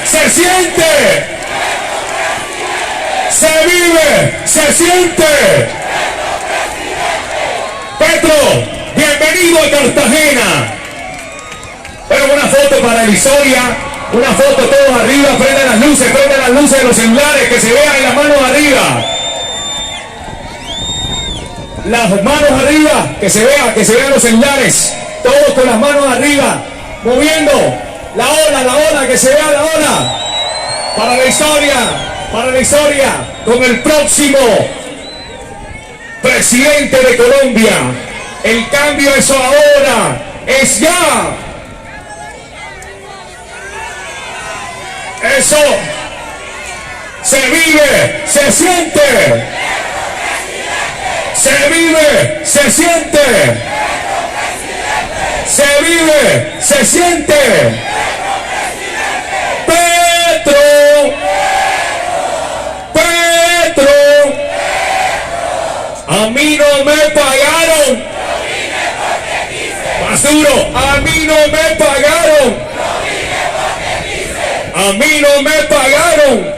se siente, se vive, se siente. Petro, bienvenido a Cartagena. Bueno, una foto para Elisoria, una foto todos arriba, prenden las luces de los celulares, que se vean las manos arriba. Las manos arriba, que se vean los celulares, todos con las manos arriba, moviendo la ola, que se vea la ola. Para la historia, con el próximo presidente de Colombia. El cambio es ahora, es ya. Eso se vive, se siente. Se vive, se siente. Se vive, se siente. Petro. A mí no me pagaron. Más duro. A mí no me pagaron. A mí no me pagaron.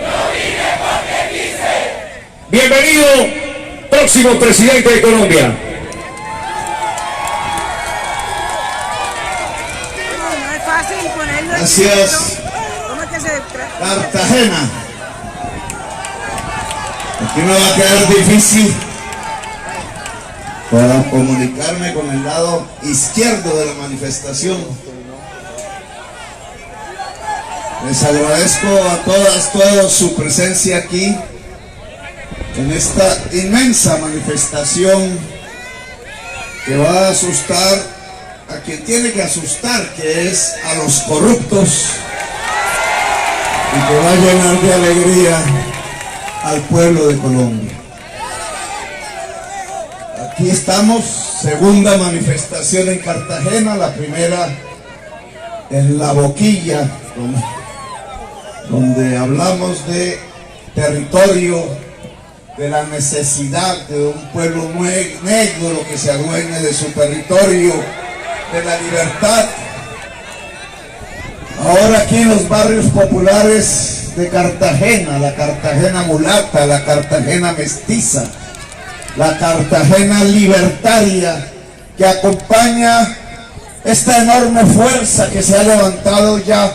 Bienvenido, próximo presidente de Colombia. No es fácil ponerlo. Gracias. ¿Cómo es que se Cartagena. Aquí me va a quedar difícil para comunicarme con el lado izquierdo de la manifestación. Les agradezco a todos su presencia aquí en esta inmensa manifestación que va a asustar a quien tiene que asustar, que es a los corruptos, y que va a llenar de alegría al pueblo de Colombia. Aquí estamos, segunda manifestación en Cartagena, la primera en La Boquilla, donde hablamos de territorio, de la necesidad de un pueblo negro que se adueñe de su territorio, de la libertad. Ahora aquí en los barrios populares de Cartagena, la Cartagena mulata, la Cartagena mestiza, la Cartagena libertaria, que acompaña esta enorme fuerza que se ha levantado ya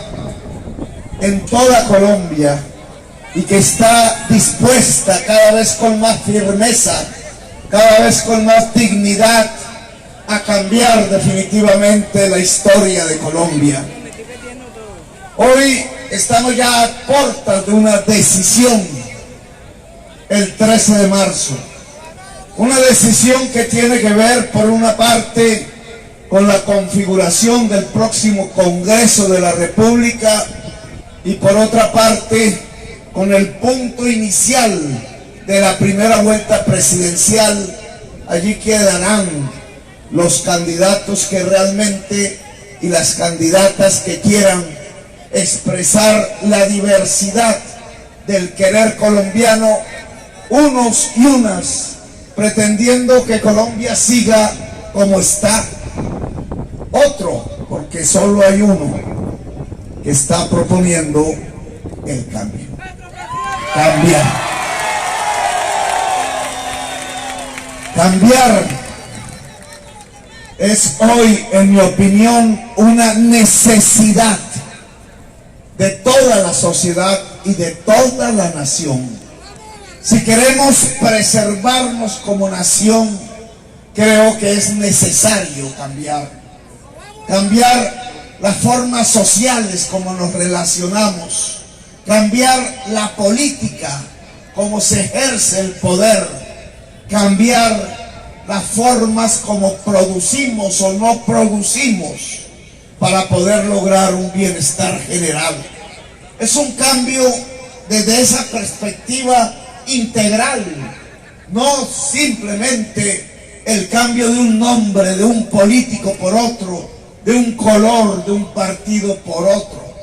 en toda Colombia y que está dispuesta cada vez con más firmeza, cada vez con más dignidad a cambiar definitivamente la historia de Colombia. Hoy estamos ya a puertas de una decisión el 13 de marzo. Una decisión que tiene que ver, por una parte, con la configuración del próximo Congreso de la República y por otra parte, con el punto inicial de la primera vuelta presidencial. Allí quedarán los candidatos que realmente y las candidatas que quieran expresar la diversidad del querer colombiano, unos y unas pretendiendo que Colombia siga como está, otro, porque solo hay uno que está proponiendo el cambio. Cambiar es hoy, en mi opinión, una necesidad de toda la sociedad y de toda la nación. Si queremos preservarnos como nación, creo que es necesario cambiar las formas sociales como nos relacionamos, cambiar la política, como se ejerce el poder, cambiar las formas como producimos o no producimos para poder lograr un bienestar general. Es un cambio desde esa perspectiva integral, no simplemente el cambio de un nombre, de un político por otro, de un color, de un partido por otro.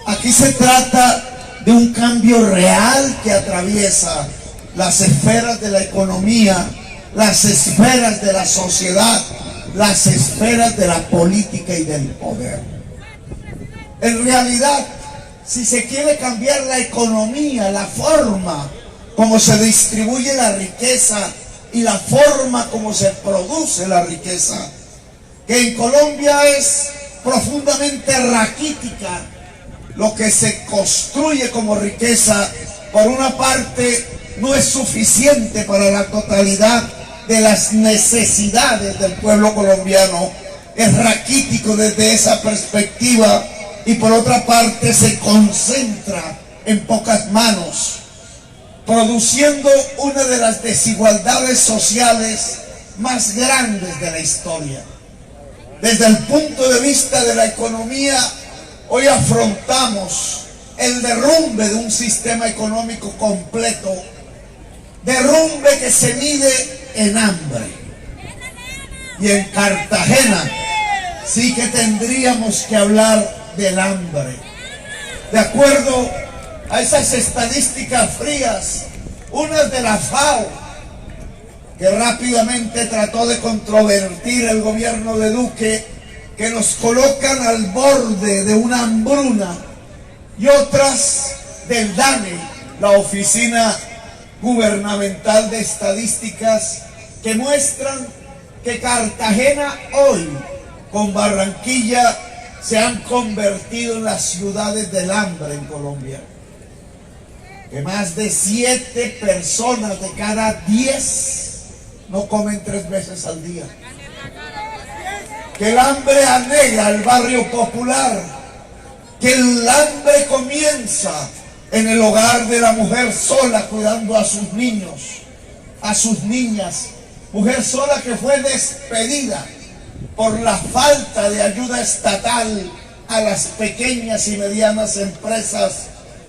Aquí se trata de un cambio real que atraviesa las esferas de la economía, las esferas de la sociedad, las esferas de la política y del poder. En realidad, si se quiere cambiar la economía, la forma como se distribuye la riqueza y la forma como se produce la riqueza, que en Colombia es profundamente raquítica. Lo que se construye como riqueza, por una parte, no es suficiente para la totalidad de las necesidades del pueblo colombiano. Es raquítico desde esa perspectiva, y por otra parte se concentra en pocas manos, produciendo una de las desigualdades sociales más grandes de la historia. Desde el punto de vista de la economía, hoy afrontamos el derrumbe de un sistema económico completo, derrumbe que se mide en hambre. Y en Cartagena sí que tendríamos que hablar del hambre. De acuerdo a esas estadísticas frías, unas de la FAO, que rápidamente trató de controvertir el gobierno de Duque, que nos colocan al borde de una hambruna, y otras del DANE, la Oficina Gubernamental de Estadísticas, que muestran que Cartagena hoy, con Barranquilla, se han convertido en las ciudades del hambre en Colombia. Que más de 7 personas de cada 10 no comen 3 veces al día. Que el hambre anega el barrio popular. Que el hambre comienza en el hogar de la mujer sola cuidando a sus niños, a sus niñas. Mujer sola que fue despedida por la falta de ayuda estatal a las pequeñas y medianas empresas,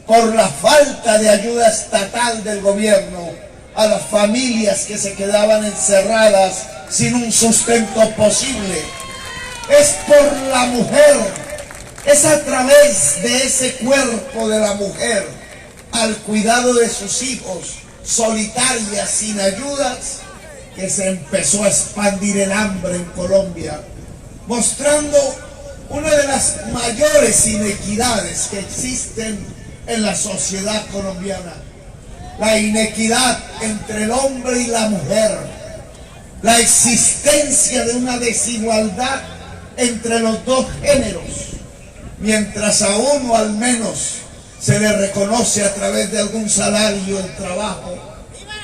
por la falta de ayuda estatal del gobierno a las familias que se quedaban encerradas sin un sustento posible. Es por la mujer, es a través de ese cuerpo de la mujer, al cuidado de sus hijos, solitarias, sin ayudas, que se empezó a expandir el hambre en Colombia, mostrando una de las mayores inequidades que existen en la sociedad colombiana: la inequidad entre el hombre y la mujer, la existencia de una desigualdad entre los dos géneros. Mientras a uno al menos se le reconoce a través de algún salario el trabajo,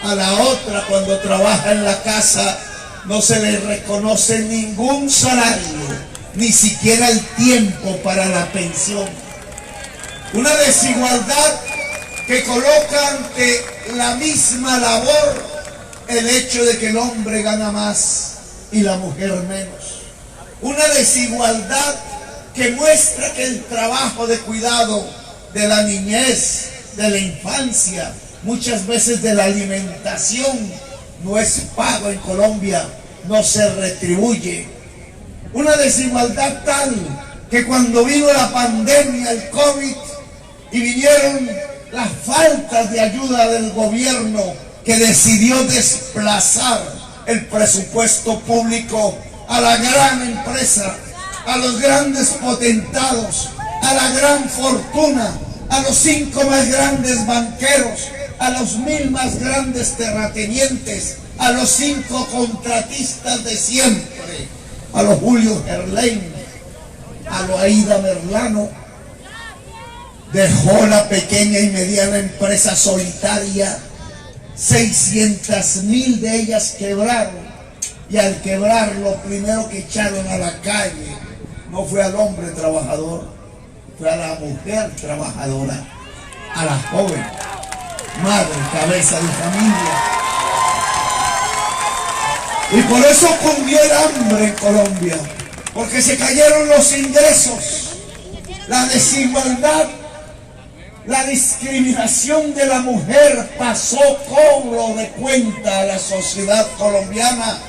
a la otra, cuando trabaja en la casa, no se le reconoce ningún salario, ni siquiera el tiempo para la pensión. Una desigualdad que coloca ante la misma labor el hecho de que el hombre gana más y la mujer menos. Una desigualdad que muestra que el trabajo de cuidado de la niñez, de la infancia, muchas veces de la alimentación, no es pago en Colombia, no se retribuye. Una desigualdad tal que cuando vino la pandemia, el COVID, y vinieron las faltas de ayuda del gobierno, que decidió desplazar el presupuesto público a la gran empresa, a los grandes potentados, a la gran fortuna, a los 5 más grandes banqueros, a los 1000 más grandes terratenientes, a los 5 contratistas de siempre, a los Julio Gerlain, a lo Aida Merlano. Dejó la pequeña y mediana empresa solitaria, 600.000 de ellas quebraron, y al quebrar lo primero que echaron a la calle no fue al hombre trabajador, fue a la mujer trabajadora, a la joven madre, cabeza de familia. Y por eso cundió el hambre en Colombia, porque se cayeron los ingresos, la desigualdad, la discriminación de la mujer pasó cobro de cuenta a la sociedad colombiana.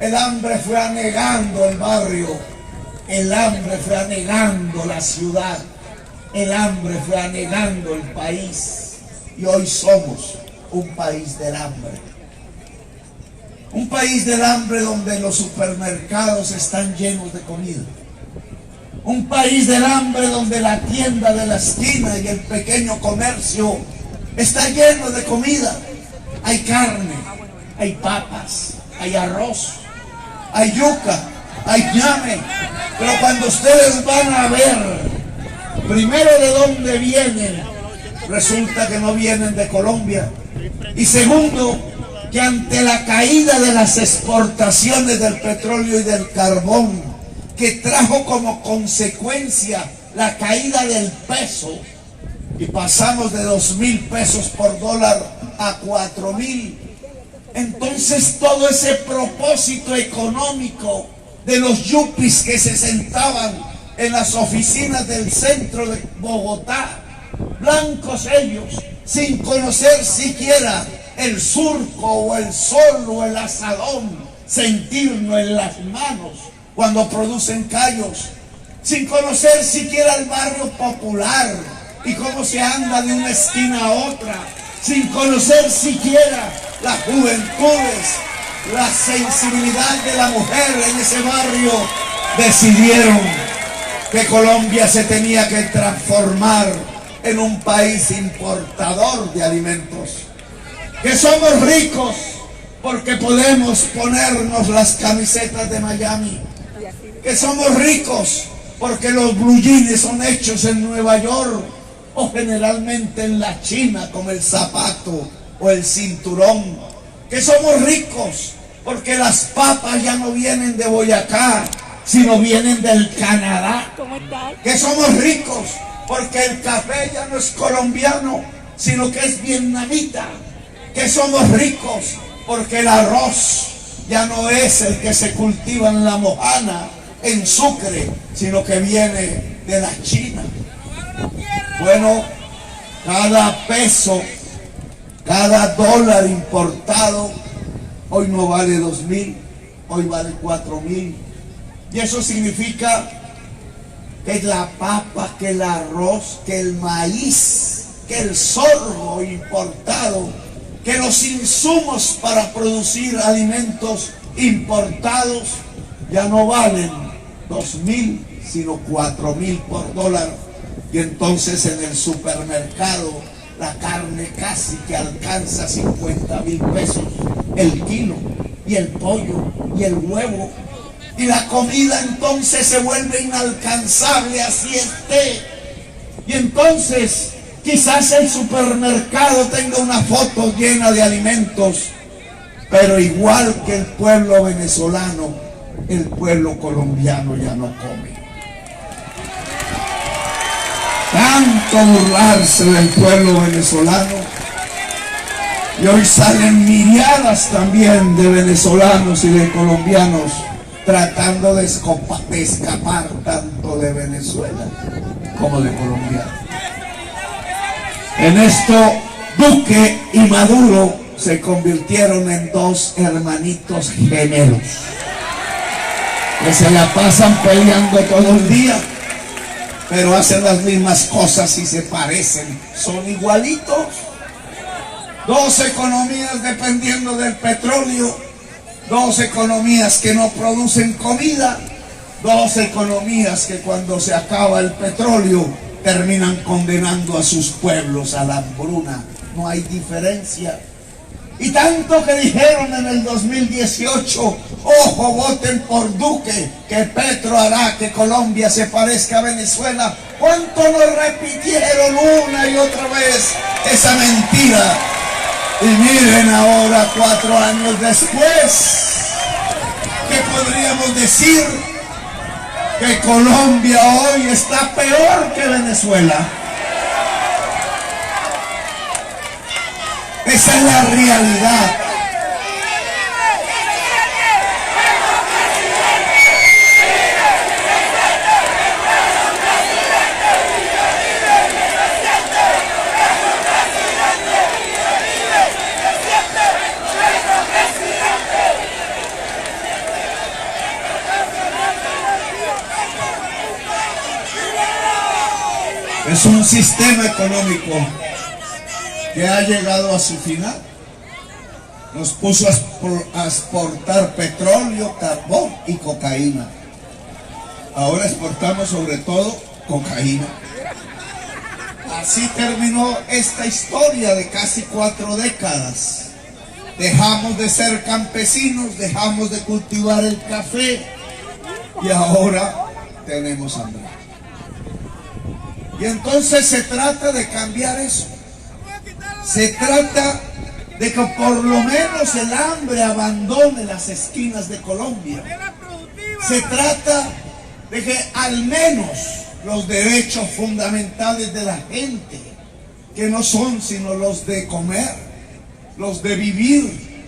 El hambre fue anegando el barrio, el hambre fue anegando la ciudad, el hambre fue anegando el país. Y hoy somos un país del hambre. Un país del hambre donde los supermercados están llenos de comida. Un país del hambre donde la tienda de la esquina y el pequeño comercio está lleno de comida. Hay carne, hay papas, hay arroz, hay yuca, hay ñame. Pero cuando ustedes van a ver primero de dónde vienen, resulta que no vienen de Colombia. Y segundo, que ante la caída de las exportaciones del petróleo y del carbón, que trajo como consecuencia la caída del peso, y pasamos de 2.000 pesos por dólar a 4.000, entonces todo ese propósito económico de los yuppies que se sentaban en las oficinas del centro de Bogotá, blancos ellos, sin conocer siquiera el surco o el sol o el asadón, sentirlo en las manos cuando producen callos, sin conocer siquiera el barrio popular y cómo se anda de una esquina a otra, sin conocer siquiera las juventudes, la sensibilidad de la mujer en ese barrio, decidieron que Colombia se tenía que transformar en un país importador de alimentos, que somos ricos porque podemos ponernos las camisetas de Miami, que somos ricos porque los blue jeans son hechos en Nueva York o generalmente en la China, como el zapato o el cinturón, que somos ricos porque las papas ya no vienen de Boyacá, sino vienen del Canadá, que somos ricos porque el café ya no es colombiano, sino que es vietnamita, que somos ricos porque el arroz ya no es el que se cultiva en La Mojana, en Sucre, sino que viene de la China. Bueno, cada peso, cada dólar importado, hoy no vale 2.000, hoy vale 4.000. Y eso significa que la papa, que el arroz, que el maíz, que el sorgo importado, que los insumos para producir alimentos importados ya no valen 2.000, sino 4.000 por dólar. Y entonces en el supermercado la carne casi que alcanza 50.000 pesos el kilo, y el pollo y el huevo, y la comida entonces se vuelve inalcanzable, así esté. Y entonces quizás el supermercado tenga una foto llena de alimentos, pero igual que el pueblo venezolano, el pueblo colombiano ya no come. Tanto burlarse del pueblo venezolano, y hoy salen miriadas también de venezolanos y de colombianos tratando de escapar tanto de Venezuela como de Colombia. En esto, Duque y Maduro se convirtieron en dos hermanitos gemelos que se la pasan peleando todo el día, pero hacen las mismas cosas y se parecen, son igualitos. Dos economías dependiendo del petróleo, dos economías que no producen comida, dos economías que cuando se acaba el petróleo terminan condenando a sus pueblos a la hambruna. No hay diferencia. Y tanto que dijeron en el 2018, ojo, voten por Duque, que Petro hará que Colombia se parezca a Venezuela. ¿Cuánto nos repitieron una y otra vez esa mentira? Y miren ahora, 4 años después, ¿qué podríamos decir? Que Colombia hoy está peor que Venezuela. Esa es la realidad. Es un sistema económico que ha llegado a su final. Nos puso a exportar petróleo, carbón y cocaína. ahora exportamos sobre todo cocaína. Así terminó esta historia de casi 4 décadas. Dejamos de ser campesinos, dejamos de cultivar el café y ahora tenemos hambre. Y entonces se trata de cambiar eso. Se trata de que por lo menos el hambre abandone las esquinas de Colombia. Se trata de que al menos los derechos fundamentales de la gente, que no son sino los de comer, los de vivir,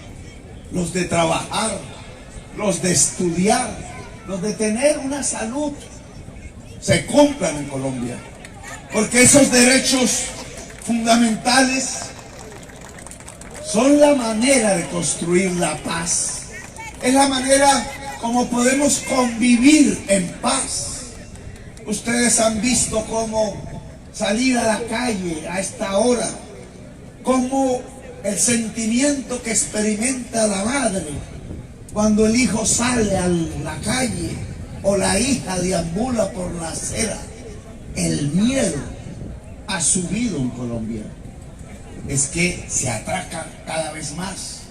los de trabajar, los de estudiar, los de tener una salud, se cumplan en Colombia. Porque esos derechos fundamentales son la manera de construir la paz. Es la manera como podemos convivir en paz. Ustedes han visto cómo salir a la calle a esta hora, cómo el sentimiento que experimenta la madre cuando el hijo sale a la calle o la hija deambula por la acera. El miedo ha subido en Colombia. Es que se atraca cada vez más.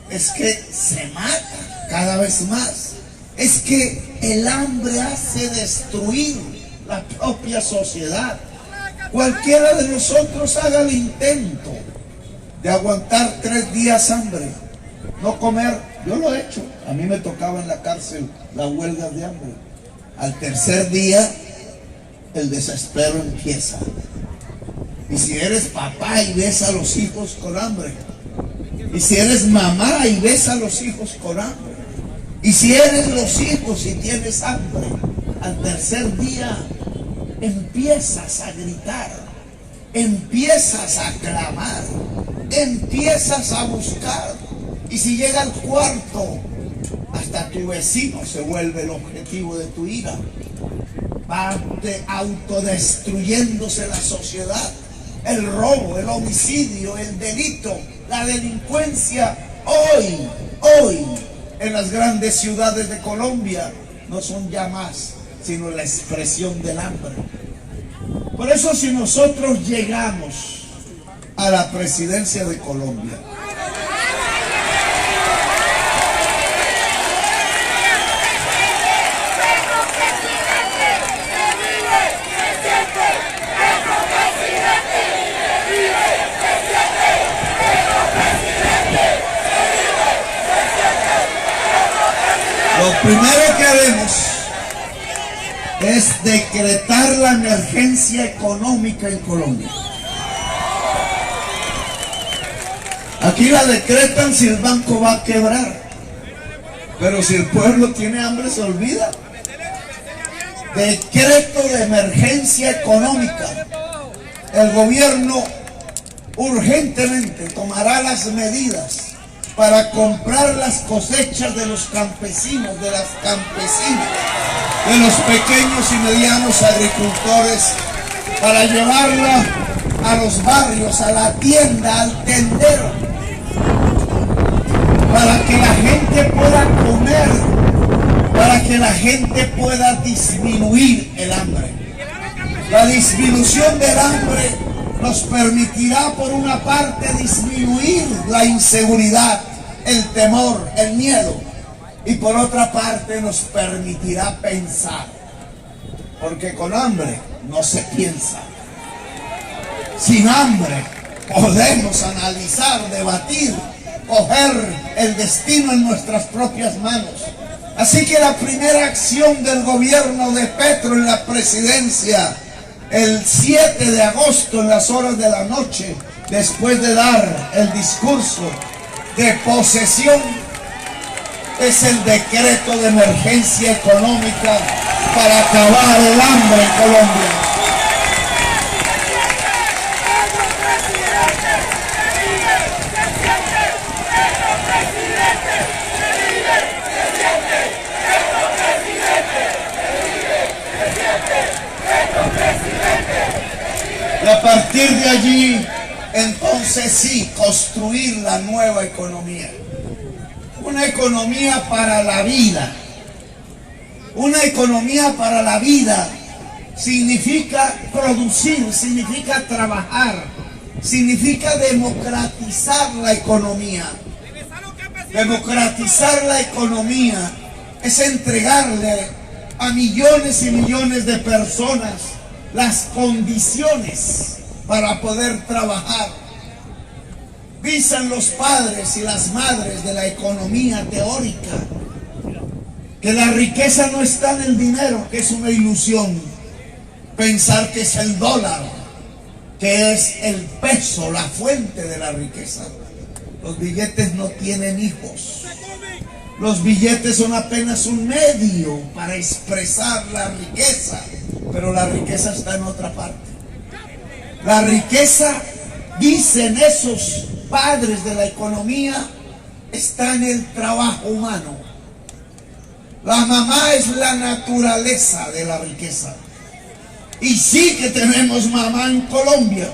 Es que se mata cada vez más. Es que el hambre hace destruir la propia sociedad. Cualquiera de nosotros haga el intento de aguantar 3 días hambre, no comer. Yo lo he hecho. A mí me tocaba en la cárcel las huelgas de hambre. Al tercer día el desespero empieza. Y si eres papá y ves a los hijos con hambre, y si eres mamá y ves a los hijos con hambre, y si eres los hijos y tienes hambre, al tercer día empiezas a gritar, empiezas a clamar, empiezas a buscar. Y si llega al cuarto, hasta tu vecino se vuelve el objetivo de tu ira. Va autodestruyéndose la sociedad. El robo, el homicidio, el delito, la delincuencia, hoy, en las grandes ciudades de Colombia, no son ya más, sino la expresión del hambre. Por eso, si nosotros llegamos a la presidencia de Colombia, lo primero que haremos es decretar la emergencia económica en Colombia. Aquí la decretan si el banco va a quebrar, pero si el pueblo tiene hambre se olvida. Decreto de emergencia económica. El gobierno urgentemente tomará las medidas para comprar las cosechas de los campesinos, de las campesinas, de los pequeños y medianos agricultores, para llevarla a los barrios, a la tienda, al tendero, para que la gente pueda comer, para que la gente pueda disminuir el hambre. La disminución del hambre nos permitirá, por una parte, disminuir la inseguridad, el temor, el miedo, y por otra parte nos permitirá pensar, porque con hambre no se piensa. Sin hambre podemos analizar, debatir, coger el destino en nuestras propias manos. Así que la primera acción del gobierno de Petro en la presidencia, el 7 de agosto en las horas de la noche, después de dar el discurso de posesión, es el decreto de emergencia económica para acabar el hambre en Colombia. Y a partir de allí, entonces sí, construir la nueva economía. Una economía para la vida. Una economía para la vida significa producir, significa trabajar, significa democratizar la economía. Democratizar la economía es entregarle a millones y millones de personas las condiciones para poder trabajar. Dicen los padres y las madres de la economía teórica que la riqueza no está en el dinero, que es una ilusión. Pensar que es el dólar, que es el peso, la fuente de la riqueza. Los billetes no tienen hijos. Los billetes son apenas un medio para expresar la riqueza, pero la riqueza está en otra parte. La riqueza, dicen esos padres de la economía, está en el trabajo humano. La mamá es la naturaleza de la riqueza. Y sí que tenemos mamá en Colombia,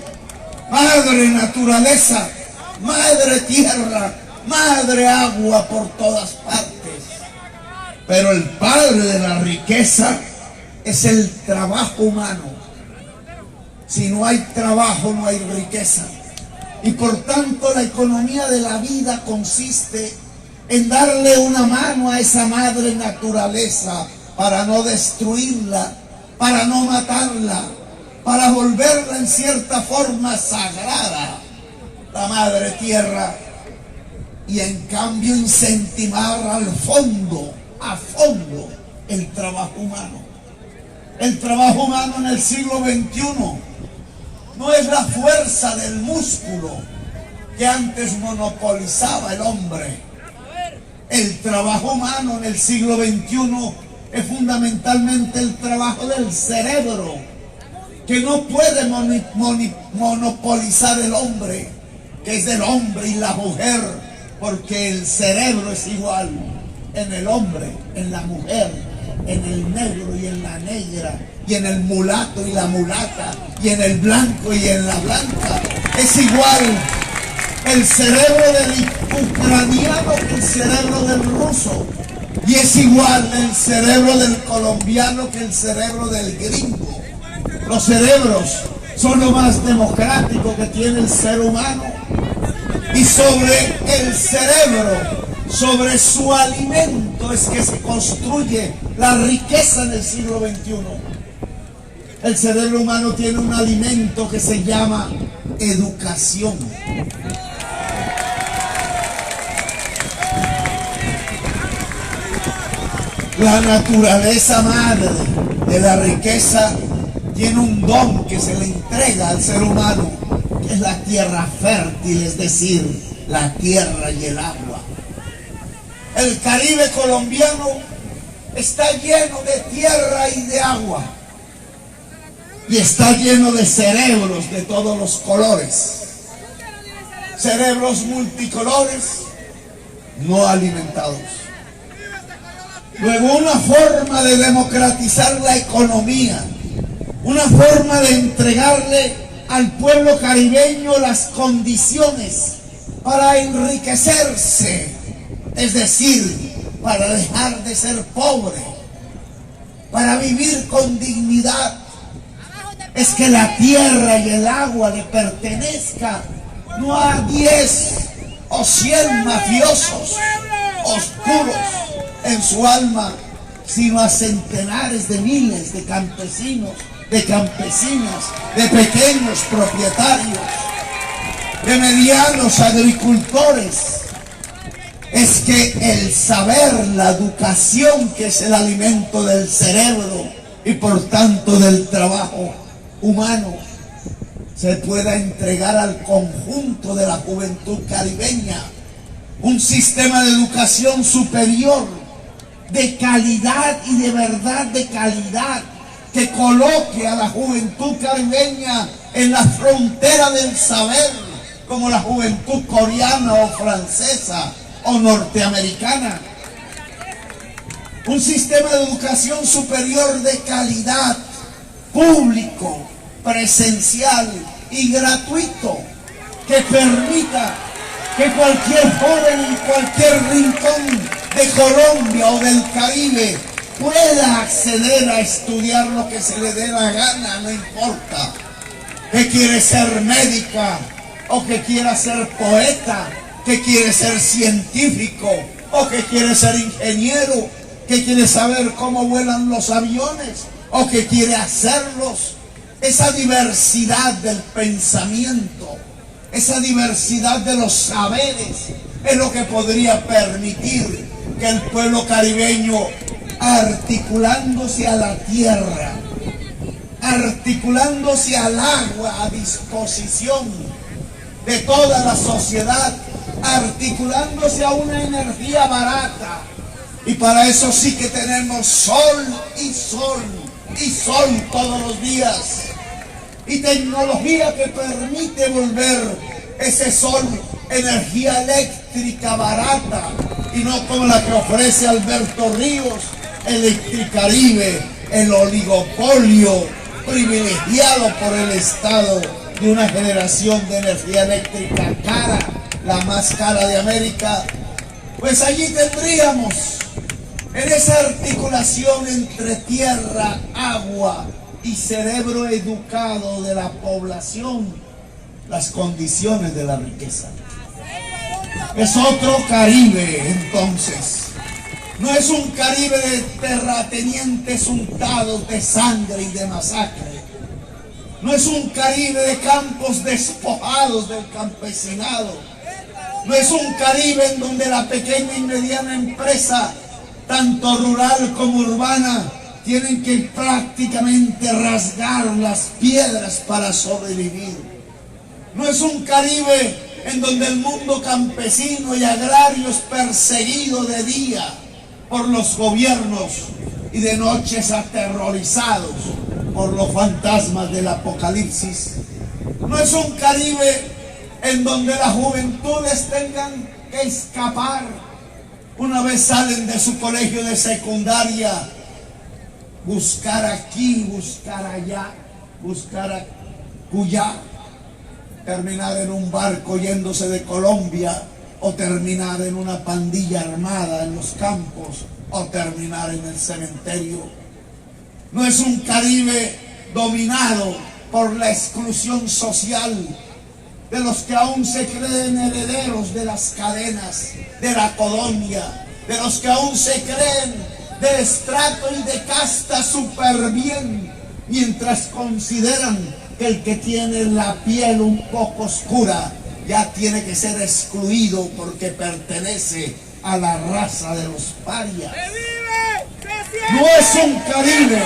madre naturaleza, madre tierra, madre agua por todas partes. Pero el padre de la riqueza es el trabajo humano. Si no hay trabajo, no hay riqueza. Y por tanto la economía de la vida consiste en darle una mano a esa madre naturaleza para no destruirla, para no matarla, para volverla en cierta forma sagrada, la madre tierra, y en cambio incentivar al fondo, a fondo, el trabajo humano. El trabajo humano en el siglo XXI no es la fuerza del músculo que antes monopolizaba el hombre. El trabajo humano en el siglo XXI es fundamentalmente el trabajo del cerebro, que no puede monopolizar el hombre, que es del hombre y la mujer, porque el cerebro es igual en el hombre, en la mujer, en el negro y en la negra, y en el mulato y la mulata, y en el blanco y en la blanca. Es igual el cerebro del ucraniano que el cerebro del ruso, y es igual el cerebro del colombiano que el cerebro del gringo. Los cerebros son lo más democrático que tiene el ser humano, y sobre el cerebro, sobre su alimento, es que se construye la riqueza en el siglo XXI. El cerebro humano tiene un alimento que se llama educación. La naturaleza madre de la riqueza tiene un don que se le entrega al ser humano, que es la tierra fértil, es decir, la tierra y el agua. El Caribe colombiano está lleno de tierra y de agua, y está lleno de cerebros de todos los colores, cerebros multicolores no alimentados. Luego, una forma de democratizar la economía, una forma de entregarle al pueblo caribeño las condiciones para enriquecerse, es decir, para dejar de ser pobre, para vivir con dignidad, es que la tierra y el agua le pertenezca no a 10 o 100 mafiosos oscuros en su alma, sino a centenares de miles de campesinos, de campesinas, de pequeños propietarios, de medianos agricultores. Es que el saber, la educación, que es el alimento del cerebro y por tanto del trabajo humano, se pueda entregar al conjunto de la juventud caribeña. Un sistema de educación superior, de calidad y de verdad de calidad, que coloque a la juventud caribeña en la frontera del saber, como la juventud coreana o francesa o norteamericana. Un sistema de educación superior de calidad, público, presencial y gratuito, que permita que cualquier joven en cualquier rincón de Colombia o del Caribe pueda acceder a estudiar lo que se le dé la gana, no importa. Que quiere ser médica, o que quiera ser poeta, que quiere ser científico, o que quiere ser ingeniero, que quiere saber cómo vuelan los aviones, o que quiere hacerlos. Esa diversidad del pensamiento, esa diversidad de los saberes, es lo que podría permitir que el pueblo caribeño, articulándose a la tierra, articulándose al agua a disposición de toda la sociedad, articulándose a una energía barata. Y para eso sí que tenemos sol y sol y sol todos los días, y tecnología que permite volver ese sol energía eléctrica barata, y no como la que ofrece Alberto Ríos, Electricaribe, el oligopolio privilegiado por el Estado de una generación de energía eléctrica cara, la más cara de América. Pues allí tendríamos, en esa articulación entre tierra, agua y cerebro educado de la población, las condiciones de la riqueza. Es otro Caribe, entonces. No es un Caribe de terratenientes untados de sangre y de masacre. No es un Caribe de campos despojados del campesinado. No es un Caribe en donde la pequeña y mediana empresa, tanto rural como urbana, tienen que prácticamente rasgar las piedras para sobrevivir. No es un Caribe en donde el mundo campesino y agrario es perseguido de día por los gobiernos y de noches aterrorizados por los fantasmas del apocalipsis. No es un Caribe en donde las juventudes tengan que escapar una vez salen de su colegio de secundaria, buscar aquí, buscar allá, buscar acullá, terminar en un barco yéndose de Colombia, o terminar en una pandilla armada en los campos, o terminar en el cementerio. No es un Caribe dominado por la exclusión social de los que aún se creen herederos de las cadenas, de la colonia, de los que aún se creen de estrato y de casta súper bien, mientras consideran que el que tiene la piel un poco oscura ya tiene que ser excluido porque pertenece a la raza de los parias. No es un Caribe.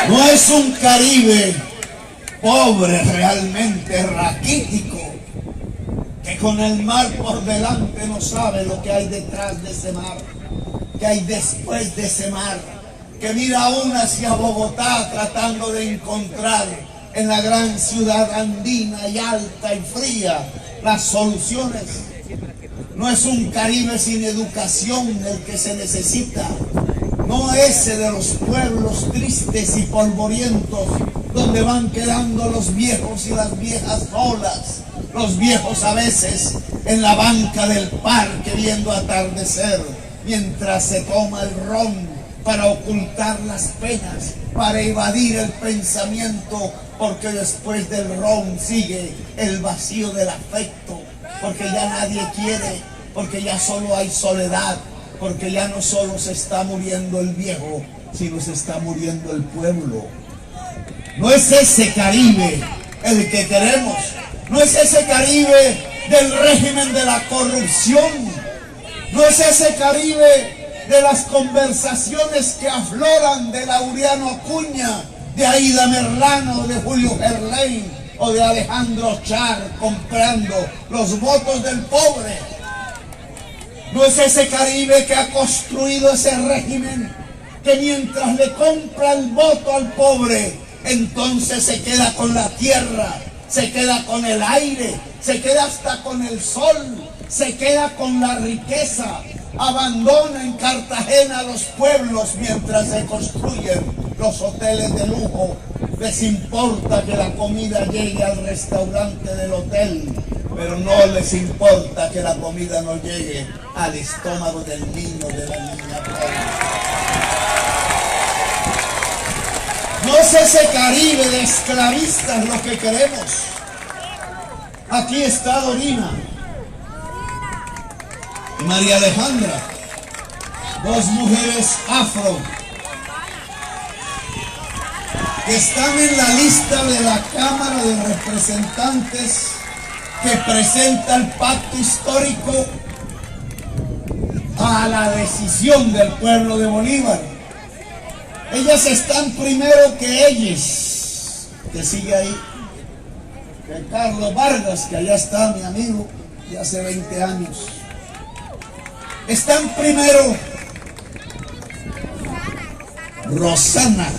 No es un Caribe pobre, realmente raquítico, que con el mar por delante no sabe lo que hay detrás de ese mar, que hay después de ese mar, que mira aún hacia Bogotá tratando de encontrar en la gran ciudad andina y alta y fría las soluciones. No es un Caribe sin educación el que se necesita, no ese de los pueblos tristes y polvorientos, donde van quedando los viejos y las viejas solas, los viejos a veces en la banca del parque viendo atardecer, mientras se toma el ron para ocultar las penas, para evadir el pensamiento, porque después del ron sigue el vacío del afecto, porque ya nadie quiere, porque ya solo hay soledad, porque ya no solo se está muriendo el viejo, sino se está muriendo el pueblo. No es ese Caribe el que queremos, no es ese Caribe del régimen de la corrupción, no es ese Caribe de las conversaciones que afloran de Laureano Acuña, de Aida Merlano, de Julio Gerlain o de Alejandro Char comprando los votos del pobre. No es ese Caribe que ha construido ese régimen que mientras le compra el voto al pobre, entonces se queda con la tierra, se queda con el aire, se queda hasta con el sol, se queda con la riqueza, abandona en Cartagena los pueblos mientras se construyen los hoteles de lujo Les importa que la comida llegue al restaurante del hotel, pero no les importa que la comida no llegue al estómago del niño, de la niña pobre. No es ese Caribe de esclavistas lo que queremos. Aquí está Dorina y María Alejandra, dos mujeres afro que están en la lista de la Cámara de Representantes que presenta el pacto histórico a la decisión del pueblo de Bolívar. Ellas están primero que ellos, que sigue ahí, que Carlos Vargas, que allá está mi amigo de hace 20 años. Están primero Rosana.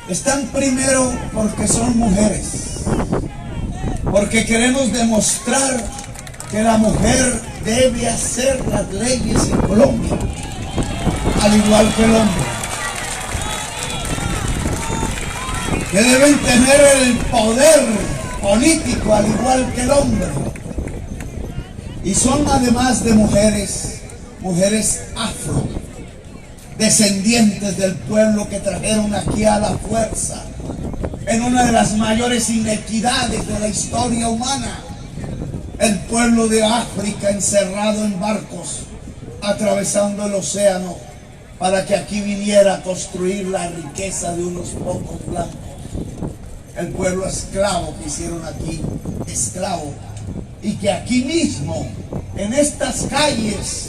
Están primero porque son mujeres, porque queremos demostrar que la mujer debe hacer las leyes en Colombia, al igual que el hombre, que deben tener el poder político al igual que el hombre, y son además de mujeres afro, descendientes del pueblo que trajeron aquí a la fuerza en una de las mayores inequidades de la historia humana, el pueblo de África encerrado en barcos, atravesando el océano para que aquí viniera a construir la riqueza de unos pocos blancos. El pueblo esclavo que hicieron aquí, esclavo, y que aquí mismo, en estas calles,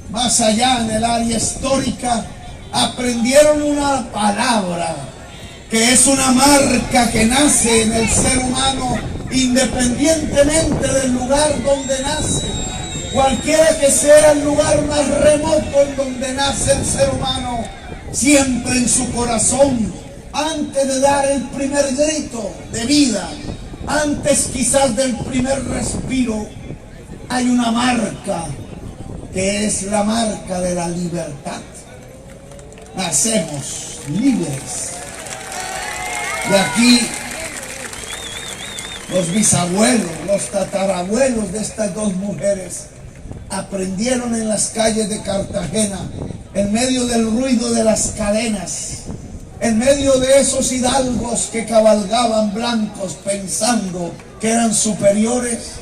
más allá en el área histórica, aprendieron una palabra que es una marca que nace en el ser humano independientemente del lugar donde nace, cualquiera que sea el lugar más remoto en donde nace el ser humano, siempre en su corazón, antes de dar el primer grito de vida, antes quizás del primer respiro, hay una marca que es la marca de la libertad. Nacemos libres. Y aquí los bisabuelos, los tatarabuelos de estas dos mujeres aprendieron en las calles de Cartagena, en medio del ruido de las cadenas, en medio de esos hidalgos que cabalgaban blancos pensando que eran superiores,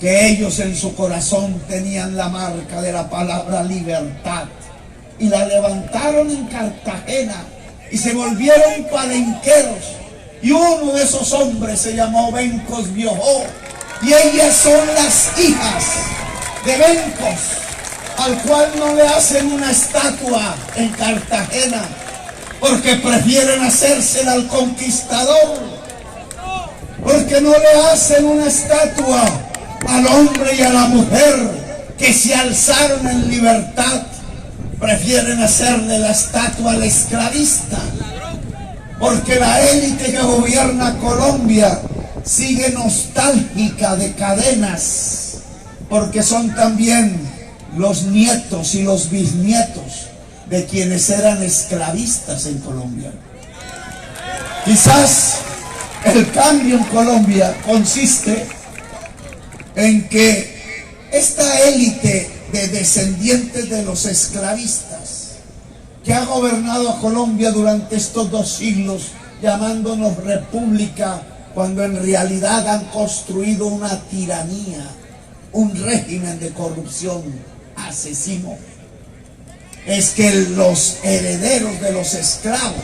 que ellos en su corazón tenían la marca de la palabra libertad, y la levantaron en Cartagena y se volvieron palenqueros, y uno de esos hombres se llamó Bencos Biojó, y ellas son las hijas de Bencos, al cual no le hacen una estatua en Cartagena porque prefieren hacérsela al conquistador, porque no le hacen una estatua al hombre y a la mujer que se alzaron en libertad, prefieren hacerle la estatua al esclavista, porque la élite que gobierna Colombia sigue nostálgica de cadenas, porque son también los nietos y los bisnietos de quienes eran esclavistas en Colombia. Quizás el cambio en Colombia consiste en que esta élite de descendientes de los esclavistas que ha gobernado a Colombia durante estos 2 siglos, llamándonos república, cuando en realidad han construido una tiranía, un régimen de corrupción asesino, es que los herederos de los esclavos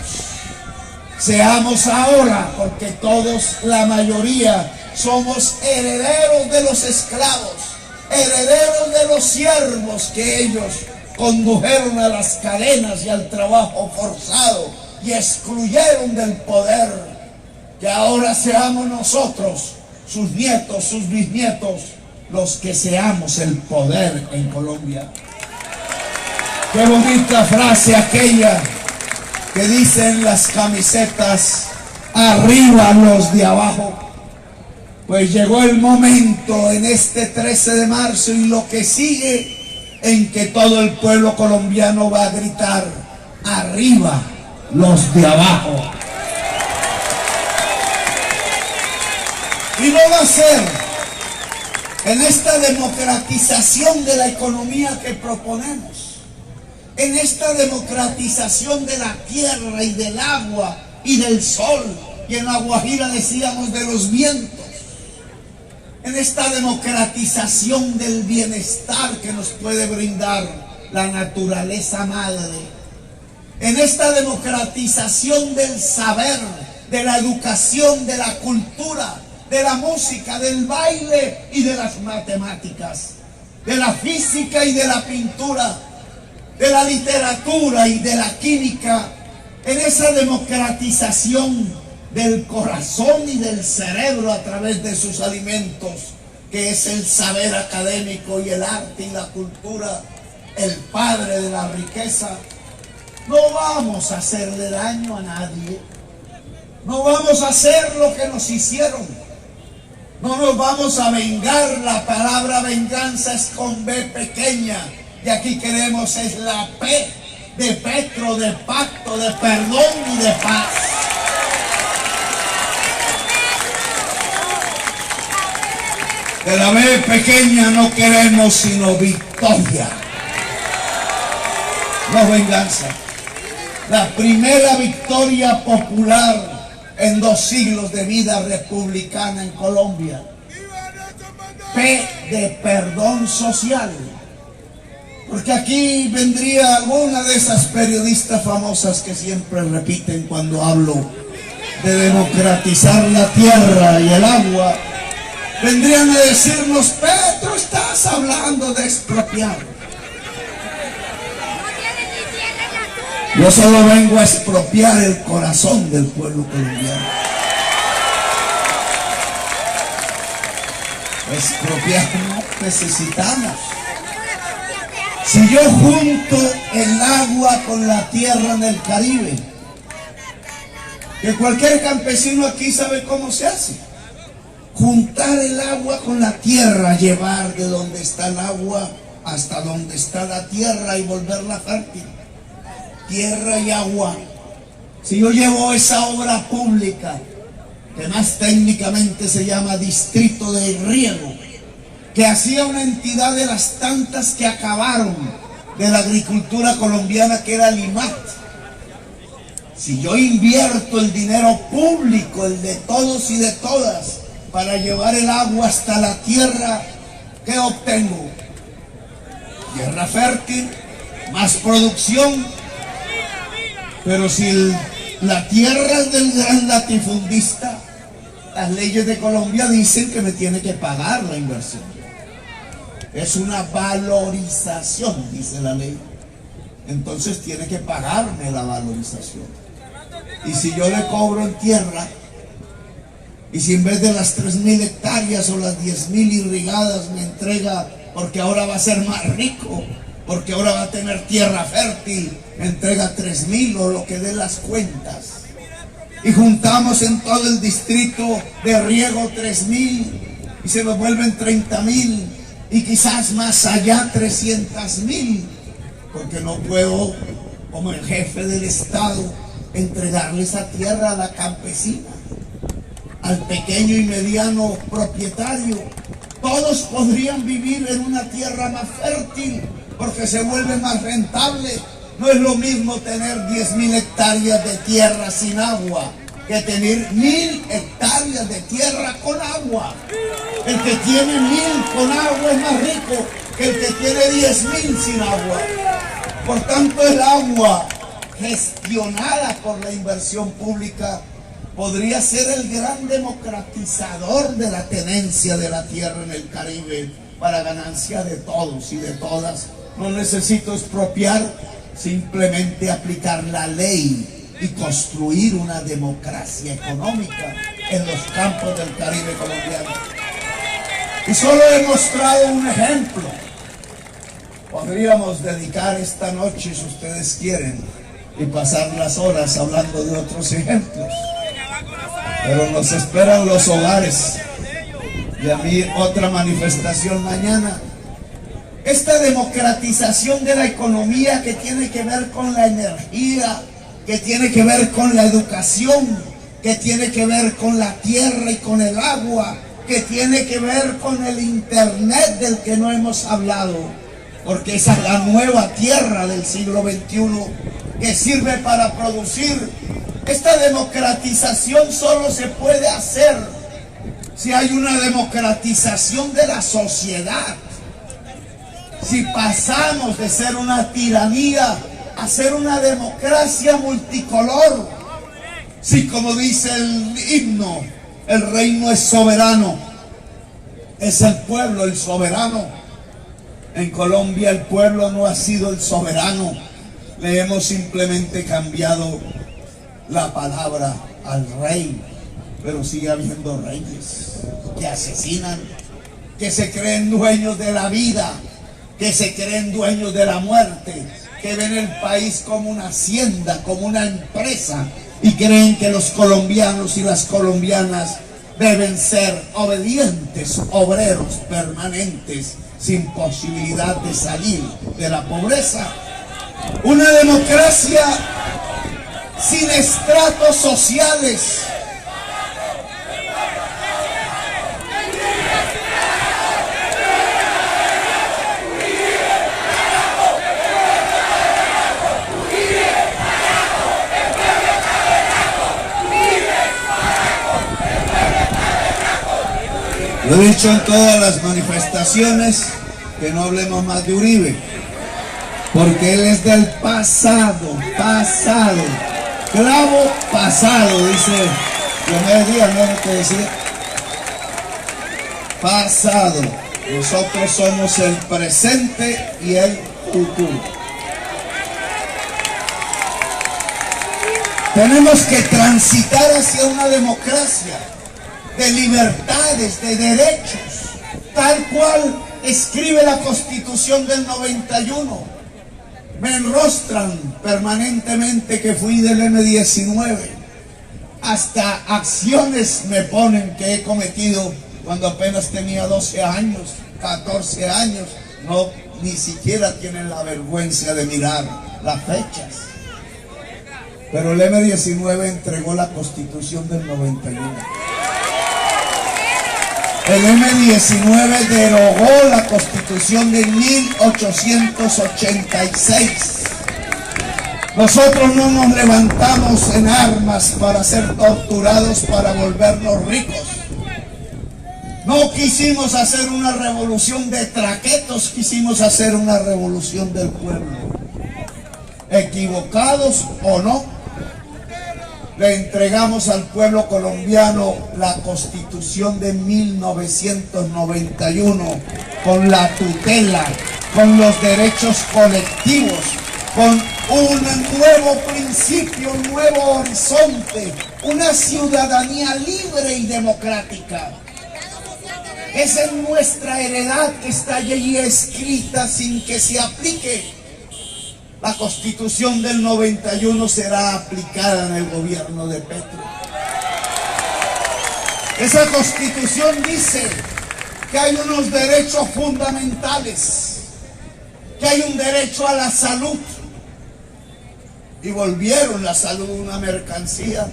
seamos ahora, porque todos, la mayoría, somos herederos de los esclavos, herederos de los siervos que ellos condujeron a las cadenas y al trabajo forzado y excluyeron del poder, que ahora seamos nosotros, sus nietos, sus bisnietos, los que seamos el poder en Colombia. Qué bonita frase aquella que dicen las camisetas: arriba los de abajo. Pues llegó el momento en este 13 de marzo y lo que sigue, en que todo el pueblo colombiano va a gritar: arriba los de abajo. Y no va a ser en esta democratización de la economía que proponemos, en esta democratización de la tierra y del agua y del sol, y en La Guajira decíamos de los vientos, en esta democratización del bienestar que nos puede brindar la naturaleza madre, en esta democratización del saber, de la educación, de la cultura, de la música, del baile y de las matemáticas, de la física y de la pintura, de la literatura y de la química, en esa democratización del corazón y del cerebro a través de sus alimentos, que es el saber académico y el arte y la cultura, el padre de la riqueza. No vamos a hacerle daño a nadie, no vamos a hacer lo que nos hicieron, no nos vamos a vengar. La palabra venganza es con B pequeña, y aquí queremos es la P de Petro, de pacto, de perdón y de paz. De la B pequeña no queremos sino victoria, no venganza. La primera victoria popular en 2 siglos de vida republicana en Colombia. P de perdón social. Porque aquí vendría alguna de esas periodistas famosas que siempre repiten cuando hablo de democratizar la tierra y el agua. Vendrían a decirnos: Petro, estás hablando de expropiar. Yo solo vengo a expropiar el corazón del pueblo colombiano. Expropiar no necesitamos. Si yo junto el agua con la tierra en el Caribe, que cualquier campesino aquí sabe cómo se hace, juntar el agua con la tierra, llevar de donde está el agua hasta donde está la tierra y volverla fértil. Tierra y agua. Si yo llevo esa obra pública, que más técnicamente se llama distrito de riego, que hacía una entidad de las tantas que acabaron de la agricultura colombiana, que era el IMAT. Si yo invierto el dinero público, el de todos y de todas, para llevar el agua hasta la tierra, ¿qué obtengo? Tierra fértil, más producción. Pero si la tierra es del gran latifundista, las leyes de Colombia dicen que me tiene que pagar la inversión. Es una valorización, dice la ley. Entonces tiene que pagarme la valorización. Y si yo le cobro en tierra, y si en vez de las 3.000 hectáreas o las 10.000 irrigadas me entrega, porque ahora va a ser más rico, porque ahora va a tener tierra fértil, me entrega 3.000 o lo que dé las cuentas, y juntamos en todo el distrito de riego 3.000 y se me vuelven 30.000 y quizás más allá 300.000, porque no puedo, como el jefe del Estado, entregarle esa tierra a la campesina, al pequeño y mediano propietario. Todos podrían vivir en una tierra más fértil porque se vuelve más rentable. No es lo mismo tener 10.000 hectáreas de tierra sin agua que tener 1.000 hectáreas de tierra con agua. El que tiene 1.000 con agua es más rico que el que tiene 10.000 sin agua. Por tanto, el agua gestionada por la inversión pública podría ser el gran democratizador de la tenencia de la tierra en el Caribe para ganancia de todos y de todas. No necesito expropiar, simplemente aplicar la ley y construir una democracia económica en los campos del Caribe colombiano. Y solo he mostrado un ejemplo. Podríamos dedicar esta noche, si ustedes quieren, y pasar las horas hablando de otros ejemplos. Pero nos esperan los hogares y a mí otra manifestación mañana. Esta democratización de la economía que tiene que ver con la energía, que tiene que ver con la educación, que tiene que ver con la tierra y con el agua, que tiene que ver con el internet del que no hemos hablado, porque esa es la nueva tierra del siglo XXI que sirve para producir. Esta democratización solo se puede hacer si hay una democratización de la sociedad, si pasamos de ser una tiranía a ser una democracia multicolor, si, como dice el himno, el reino es soberano, es el pueblo el soberano. En Colombia el pueblo no ha sido el soberano, le hemos simplemente cambiado la palabra al rey, pero sigue habiendo reyes que asesinan, que se creen dueños de la vida, que se creen dueños de la muerte, que ven el país como una hacienda, como una empresa, y creen que los colombianos y las colombianas deben ser obedientes, obreros permanentes, sin posibilidad de salir de la pobreza. Una democracia sin estratos sociales. Lo he dicho en todas las manifestaciones, que no hablemos más de Uribe, porque él es del pasado, clavo pasado, dice Diomedes Díaz, no hay que decir pasado. Nosotros somos el presente y el futuro. Tenemos que transitar hacia una democracia de libertades, de derechos, tal cual escribe la Constitución del 91. Me enrostran permanentemente que fui del M-19. Hasta acciones me ponen que he cometido cuando apenas tenía 12 años, 14 años. No, ni siquiera tienen la vergüenza de mirar las fechas. Pero el M-19 entregó la Constitución del 91. El M-19 derogó la Constitución de 1886. Nosotros no nos levantamos en armas para ser torturados, para volvernos ricos. No quisimos hacer una revolución de traquetos, quisimos hacer una revolución del pueblo. Equivocados o no, le entregamos al pueblo colombiano la Constitución de 1991 con la tutela, con los derechos colectivos, con un nuevo principio, un nuevo horizonte, una ciudadanía libre y democrática. Esa es nuestra heredad que está allí escrita sin que se aplique. La Constitución del 91 será aplicada en el gobierno de Petro. Esa Constitución dice que hay unos derechos fundamentales, que hay un derecho a la salud, y volvieron la salud una mercancía.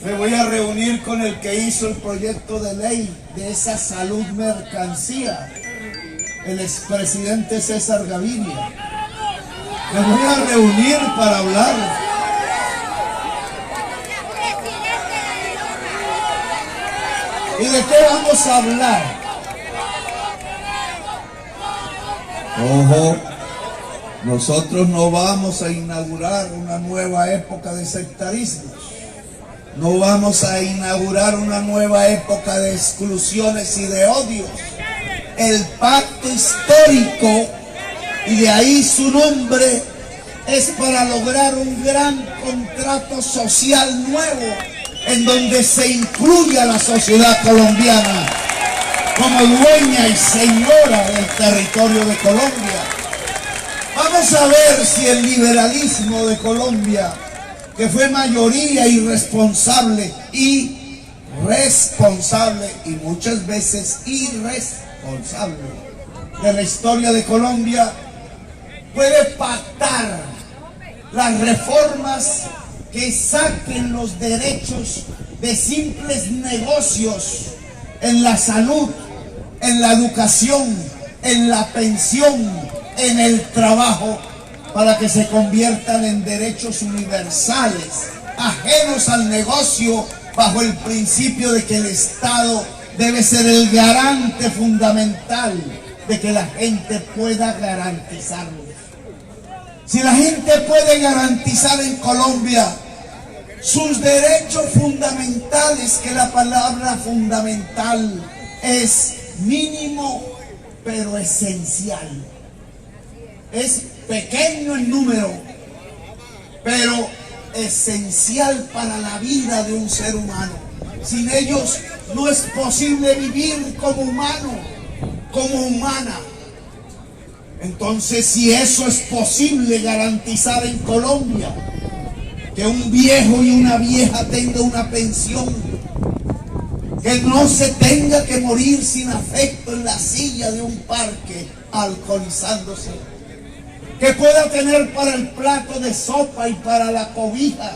Me voy a reunir con el que hizo el proyecto de ley de esa salud mercancía, el expresidente César Gaviria. Me voy a reunir para hablar. ¿Y de qué vamos a hablar? Ojo, nosotros no vamos a inaugurar una nueva época de sectarismos. No vamos a inaugurar una nueva época de exclusiones y de odios. El pacto histórico, y de ahí su nombre, es para lograr un gran contrato social nuevo en donde se incluya a la sociedad colombiana como dueña y señora del territorio de Colombia. Vamos a ver si el liberalismo de Colombia, que fue mayoría irresponsable y muchas veces irresponsable de la historia de Colombia, puede pactar las reformas que saquen los derechos de simples negocios en la salud, en la educación, en la pensión, en el trabajo, para que se conviertan en derechos universales, ajenos al negocio, bajo el principio de que el Estado debe ser el garante fundamental de que la gente pueda garantizarlos. Si la gente puede garantizar en Colombia sus derechos fundamentales, que la palabra fundamental es mínimo pero esencial. Es pequeño en número, pero esencial para la vida de un ser humano. Sin ellos no es posible vivir como humano, como humana. Entonces, si eso es posible garantizar en Colombia, que un viejo y una vieja tenga una pensión, que no se tenga que morir sin afecto en la silla de un parque alcoholizándose, que pueda tener para el plato de sopa y para la cobija,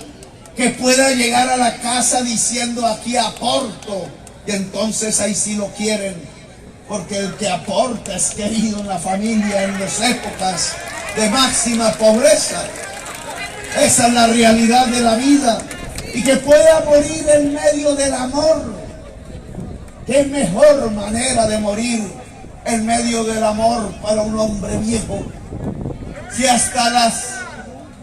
que pueda llegar a la casa diciendo aquí aporto, y entonces ahí sí lo quieren, porque el que aporta es querido en la familia en las épocas de máxima pobreza. Esa es la realidad de la vida, y que pueda morir en medio del amor. ¿Qué mejor manera de morir en medio del amor para un hombre viejo? Si hasta las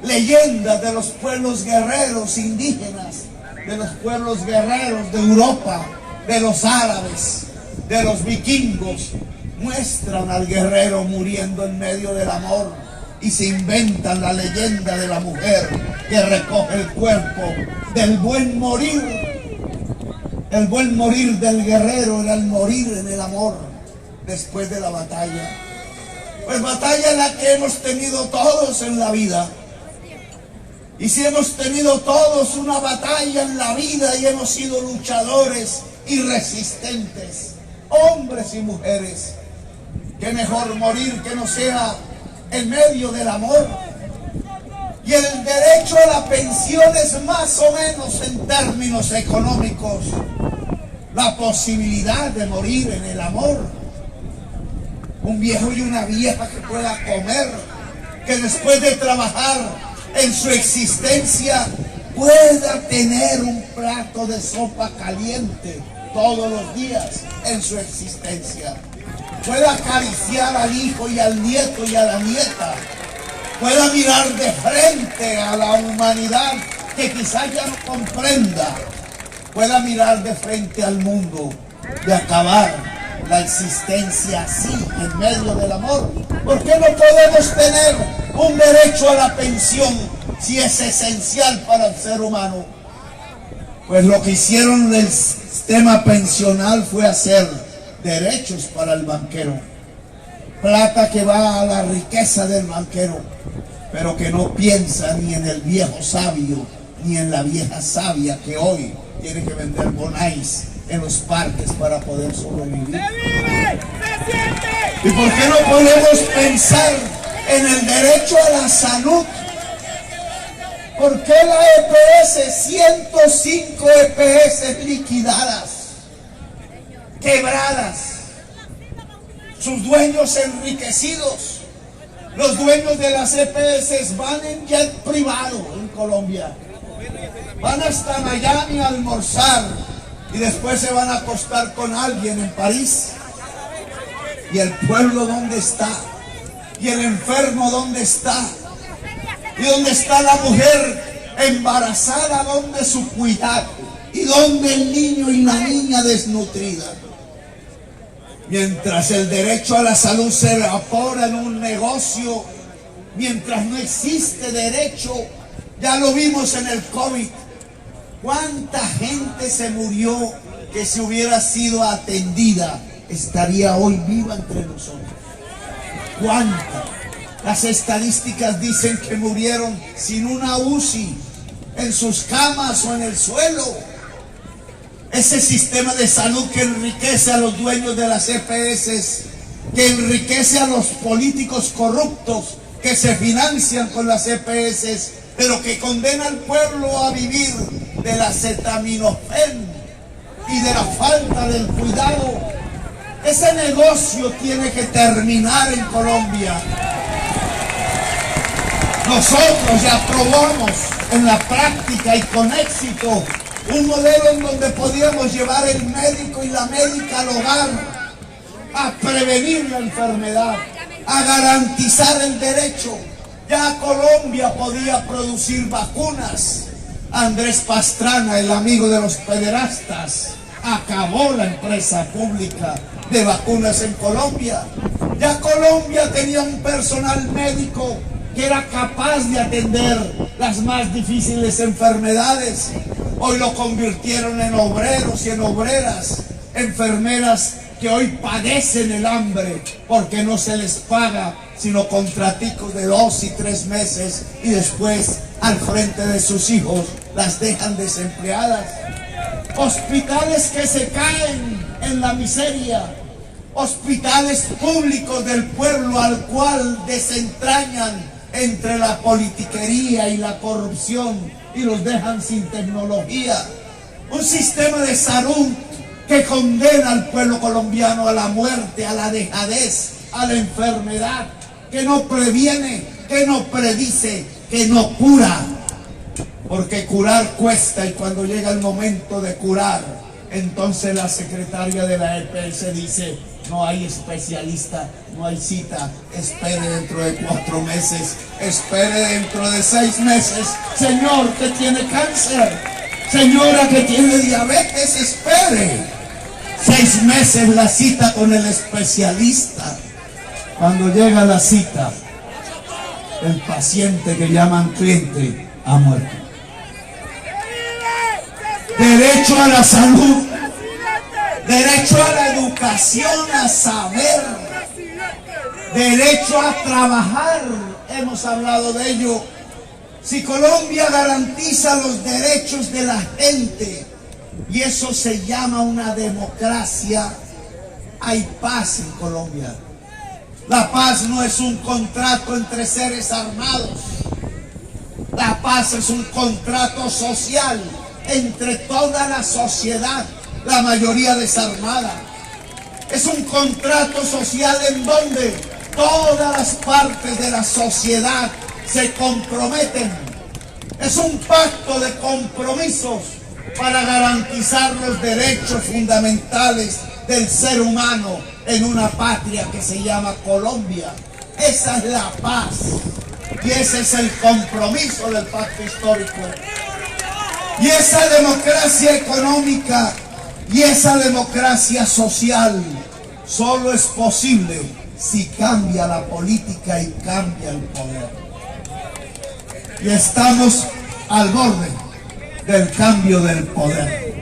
leyendas de los pueblos guerreros indígenas, de los pueblos guerreros de Europa, de los árabes, de los vikingos, muestran al guerrero muriendo en medio del amor, y se inventan la leyenda de la mujer que recoge el cuerpo del buen morir. El buen morir del guerrero era el morir en el amor después de la batalla. Pues batalla la que hemos tenido todos en la vida. Y si hemos tenido todos una batalla en la vida y hemos sido luchadores y resistentes, hombres y mujeres, qué mejor morir que no sea en medio del amor. Y el derecho a la pensión es más o menos, en términos económicos, la posibilidad de morir en el amor. Un viejo y una vieja que pueda comer, que después de trabajar en su existencia pueda tener un plato de sopa caliente todos los días en su existencia, pueda acariciar al hijo y al nieto y a la nieta, pueda mirar de frente a la humanidad que quizás ya no comprenda, pueda mirar de frente al mundo y acabar la existencia así, en medio del amor. ¿Por qué no podemos tener un derecho a la pensión si es esencial para el ser humano? Pues lo que hicieron del sistema pensional fue hacer derechos para el banquero, plata que va a la riqueza del banquero, pero que no piensa ni en el viejo sabio ni en la vieja sabia que hoy tiene que vender bonais en los parques para poder sobrevivir. ¿Y por qué no podemos pensar en el derecho a la salud? ¿Por qué la EPS, 105 EPS liquidadas, quebradas, sus dueños enriquecidos? Los dueños de las EPS van en jet privado en Colombia, van hasta Miami a almorzar y después se van a acostar con alguien en París. ¿Y el pueblo dónde está? ¿Y el enfermo dónde está? ¿Y dónde está la mujer embarazada? ¿Dónde su cuidado? ¿Y dónde el niño y la niña desnutrida? Mientras el derecho a la salud se evapora en un negocio, mientras no existe derecho, ya lo vimos en el COVID. ¿Cuánta gente se murió que si hubiera sido atendida estaría hoy viva entre nosotros? ¿Cuánta? Las estadísticas dicen que murieron sin una UCI, en sus camas o en el suelo. Ese sistema de salud que enriquece a los dueños de las EPS, que enriquece a los políticos corruptos que se financian con las EPS, pero que condena al pueblo a vivir del acetaminofén y de la falta del cuidado. Ese negocio tiene que terminar en Colombia. Nosotros ya probamos en la práctica y con éxito un modelo en donde podíamos llevar el médico y la médica al hogar a prevenir la enfermedad, a garantizar el derecho. Ya Colombia podía producir vacunas. Andrés Pastrana, el amigo de los pederastas, acabó la empresa pública de vacunas en Colombia. Ya Colombia tenía un personal médico que era capaz de atender las más difíciles enfermedades. Hoy lo convirtieron en obreros y en obreras, enfermeras que hoy padecen el hambre porque no se les paga sino contraticos de 2 y 3 meses, y después al frente de sus hijos las dejan desempleadas. Hospitales que se caen en la miseria, hospitales públicos del pueblo al cual desentrañan entre la politiquería y la corrupción y los dejan sin tecnología. Un sistema de salud que condena al pueblo colombiano a la muerte, a la dejadez, a la enfermedad, que no previene, que no predice, que no cura. Porque curar cuesta, y cuando llega el momento de curar, entonces la secretaria de la EPS dice: no hay especialista, no hay cita, espere dentro de 4 meses, espere dentro de 6 meses. Señor que tiene cáncer, señora que tiene diabetes, espere 6 meses la cita con el especialista. Cuando llega la cita, el paciente que llaman cliente ha muerto. Derecho a la salud, derecho a la educación, a saber, derecho a trabajar. Hemos hablado de ello. Si Colombia garantiza los derechos de la gente, y eso se llama una democracia, hay paz en Colombia. La paz no es un contrato entre seres armados. La paz es un contrato social entre toda la sociedad, la mayoría desarmada. Es un contrato social en donde todas las partes de la sociedad se comprometen. Es un pacto de compromisos para garantizar los derechos fundamentales del ser humano en una patria que se llama Colombia. Esa es la paz y ese es el compromiso del pacto histórico. Y esa democracia económica y esa democracia social solo es posible si cambia la política y cambia el poder. Y estamos al borde del cambio del poder.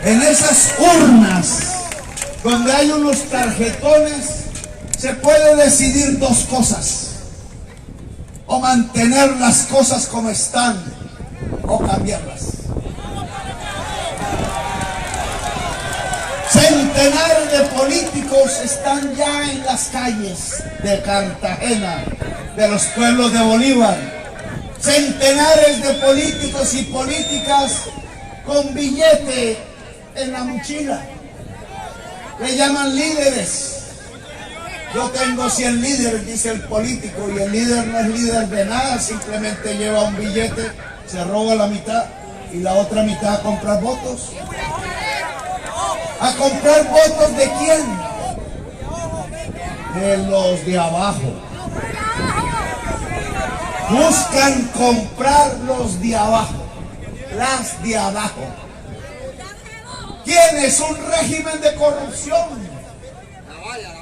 En esas urnas donde hay unos tarjetones se puede decidir 2 cosas: o mantener las cosas como están o cambiarlas. Centenares de políticos están ya en las calles de Cartagena, de los pueblos de Bolívar. Centenares de políticos y políticas con billete en la mochila. Le llaman líderes. Yo tengo 100 líderes, dice el político, y el líder no es líder de nada, simplemente lleva un billete, se roba la mitad y la otra mitad a comprar votos. ¿A comprar votos de quién? De los de abajo. Buscan comprar los de abajo, las de abajo. ¿Quién es? Un régimen de corrupción.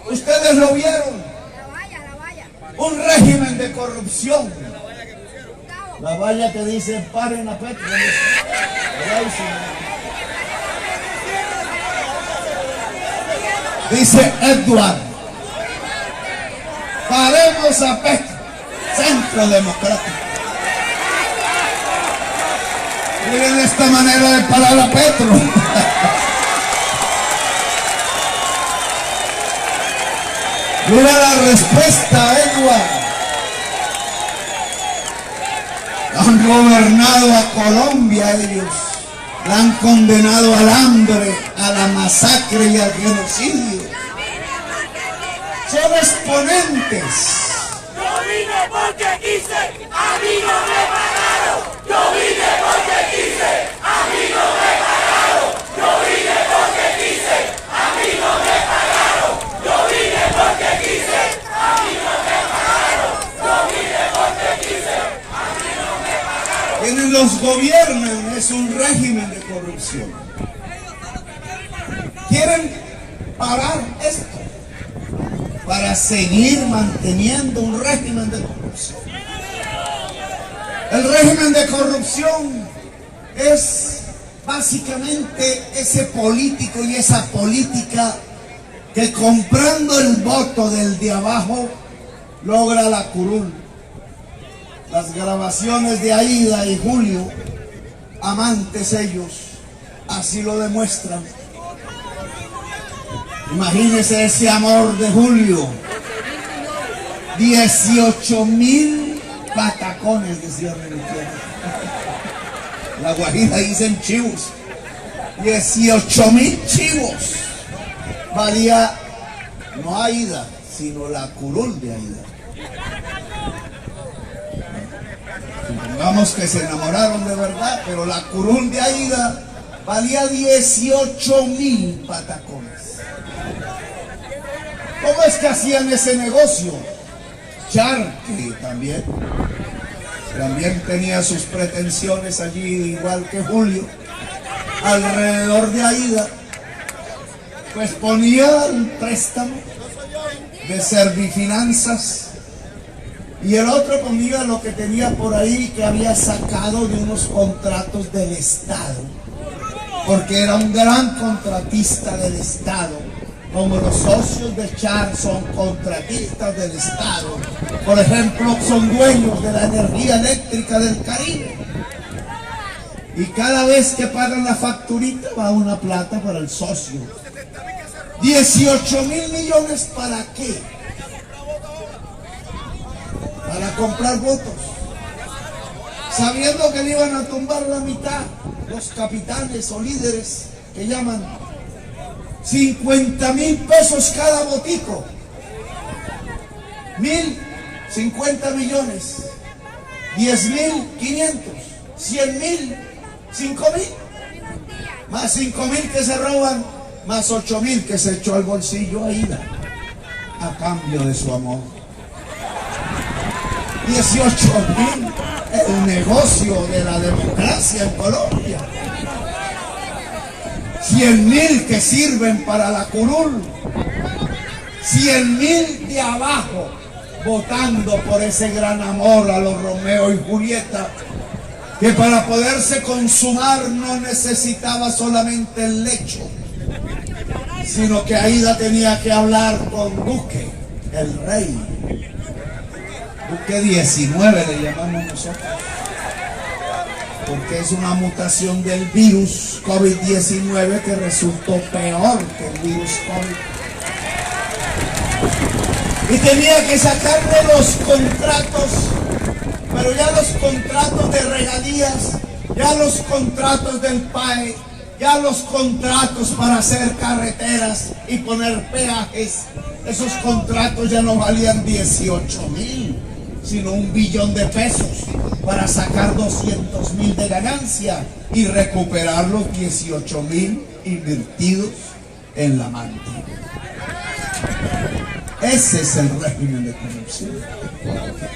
Ustedes lo vieron. Un régimen de corrupción. La valla que dice paren a Petro. Dice Edward: paremos a Petro. Centro Democrático. Miren esta manera de parar a Petro. Mira la respuesta, Edward. han gobernado a Colombia ellos. La han condenado al hambre, a la masacre y al genocidio. Son exponentes. Yo vine porque quise, a mí no me pagaron. Yo vine porque quise, a mí no me pagaron. Yo vine porque quise, a mí no me pagaron. Yo vine porque quise, a mí no me pagaron. Yo vine porque quise, a mí no me pagaron. Quienes los gobiernan es un régimen de corrupción. Quieren parar esto para seguir manteniendo un régimen de corrupción. El régimen de corrupción es básicamente ese político y esa política que comprando el voto del de abajo logra la curul. Las grabaciones de Aida y Julio, amantes ellos, así lo demuestran. Imagínense ese amor de Julio. 18,000 patacones, decía Renitier. La Guajira dicen chivos. 18,000 chivos. Valía no Aida, sino la curul de Aida. Supongamos que se enamoraron de verdad, pero la curul de Aida valía 18,000 patacones. ¿Cómo es que hacían ese negocio? Char, que también tenía sus pretensiones allí, igual que Julio, alrededor de Aida, pues ponía el préstamo de Servifinanzas y el otro ponía lo que tenía por ahí que había sacado de unos contratos del Estado, porque era un gran contratista del Estado. Como los socios de Char son contratistas del Estado, por ejemplo, son dueños de la energía eléctrica del Caribe. Y cada vez que pagan la facturita va una plata para el socio. 18,000 millones, ¿para qué? Para comprar votos. Sabiendo que le iban a tumbar la mitad, los capitanes o líderes que llaman 50,000 pesos cada botico. 1,050 millones. 10,500. 100,000. 5,000. Más 5,000 que se roban. Más 8,000 que se echó al bolsillo Aida a cambio de su amor. 18,000. El negocio de la democracia en Colombia. 100,000 que sirven para la curul. 100,000 de abajo votando por ese gran amor a los Romeo y Julieta, que para poderse consumar no necesitaba solamente el lecho, sino que Aida tenía que hablar con Duque, el rey. Duque 19 le llamamos nosotros, porque es una mutación del virus COVID-19 que resultó peor que el virus COVID. Y tenía que sacarle los contratos, pero ya los contratos de regalías, ya los contratos del PAE, ya los contratos para hacer carreteras y poner peajes, esos contratos ya no valían 18,000, sino 1 billón de pesos para sacar 200,000 de ganancia y recuperar los 18,000 invertidos en la manta. Ese es el régimen de corrupción.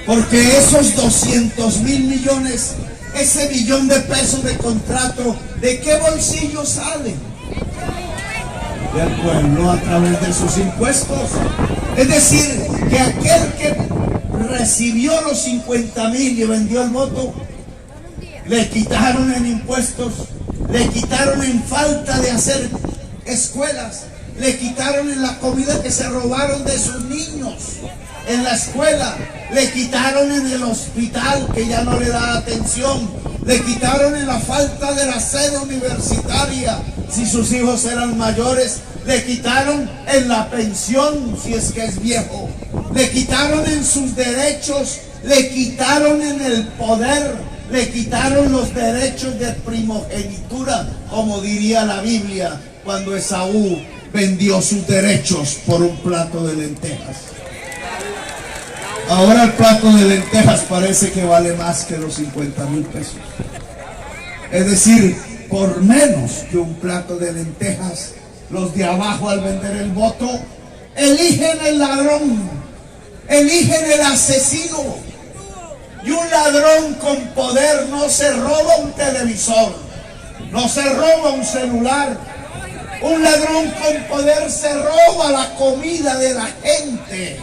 Porque esos 200,000 millones, ese billón de pesos de contrato, ¿de qué bolsillo salen? Del pueblo, a través de sus impuestos. Es decir, que aquel que recibió los 50,000 y vendió el voto, le quitaron en impuestos, le quitaron en falta de hacer escuelas, le quitaron en la comida que se robaron de sus niños en la escuela, le quitaron en el hospital que ya no le da atención, le quitaron en la falta de la sede universitaria si sus hijos eran mayores, le quitaron en la pensión si es que es viejo, le quitaron en sus derechos, le quitaron en el poder, Le quitaron los derechos de primogenitura, como diría la Biblia, cuando Esaú vendió sus derechos por un plato de lentejas. Ahora el plato de lentejas parece que vale más que los 50,000 pesos. Es decir, por menos que un plato de lentejas, los de abajo al vender el voto, eligen el ladrón, eligen el asesino. Y un ladrón con poder no se roba un televisor, no se roba un celular. Un ladrón con poder se roba la comida de la gente,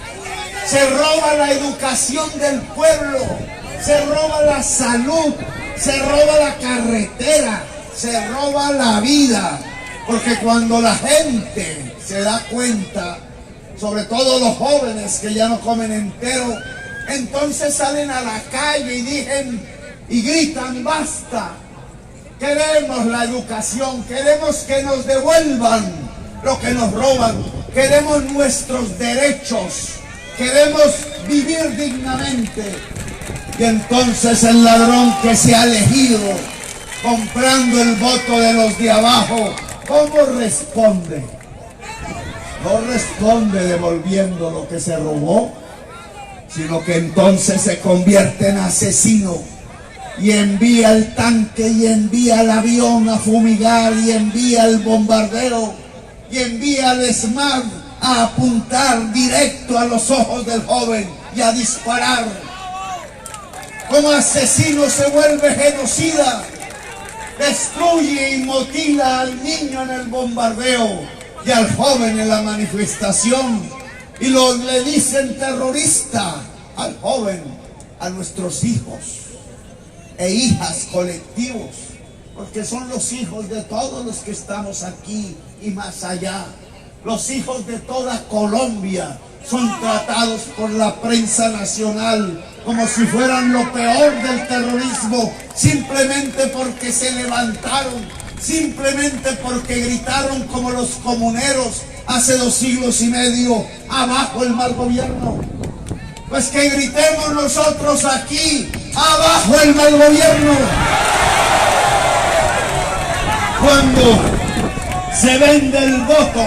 se roba la educación del pueblo, se roba la salud, se roba la carretera, se roba la vida. Porque cuando la gente se da cuenta, sobre todo los jóvenes que ya no comen entero, entonces salen a la calle y dicen y gritan: basta, queremos la educación, queremos que nos devuelvan lo que nos roban, queremos nuestros derechos, queremos vivir dignamente. Y entonces el ladrón que se ha elegido comprando el voto de los de abajo, ¿cómo responde? No responde devolviendo lo que se robó, sino que entonces se convierte en asesino y envía el tanque y envía el avión a fumigar y envía el bombardero y envía el SMAD a apuntar directo a los ojos del joven y a disparar. Como asesino se vuelve genocida, destruye y mutila al niño en el bombardeo y al joven en la manifestación, y le dicen terrorista al joven, a nuestros hijos e hijas colectivos, porque son los hijos de todos los que estamos aquí y más allá. Los hijos de toda Colombia son tratados por la prensa nacional como si fueran lo peor del terrorismo, simplemente porque se levantaron, simplemente porque gritaron como los comuneros hace 2 siglos y medio: abajo el mal gobierno. Pues que gritemos nosotros aquí: abajo el mal gobierno. Cuando se vende el voto,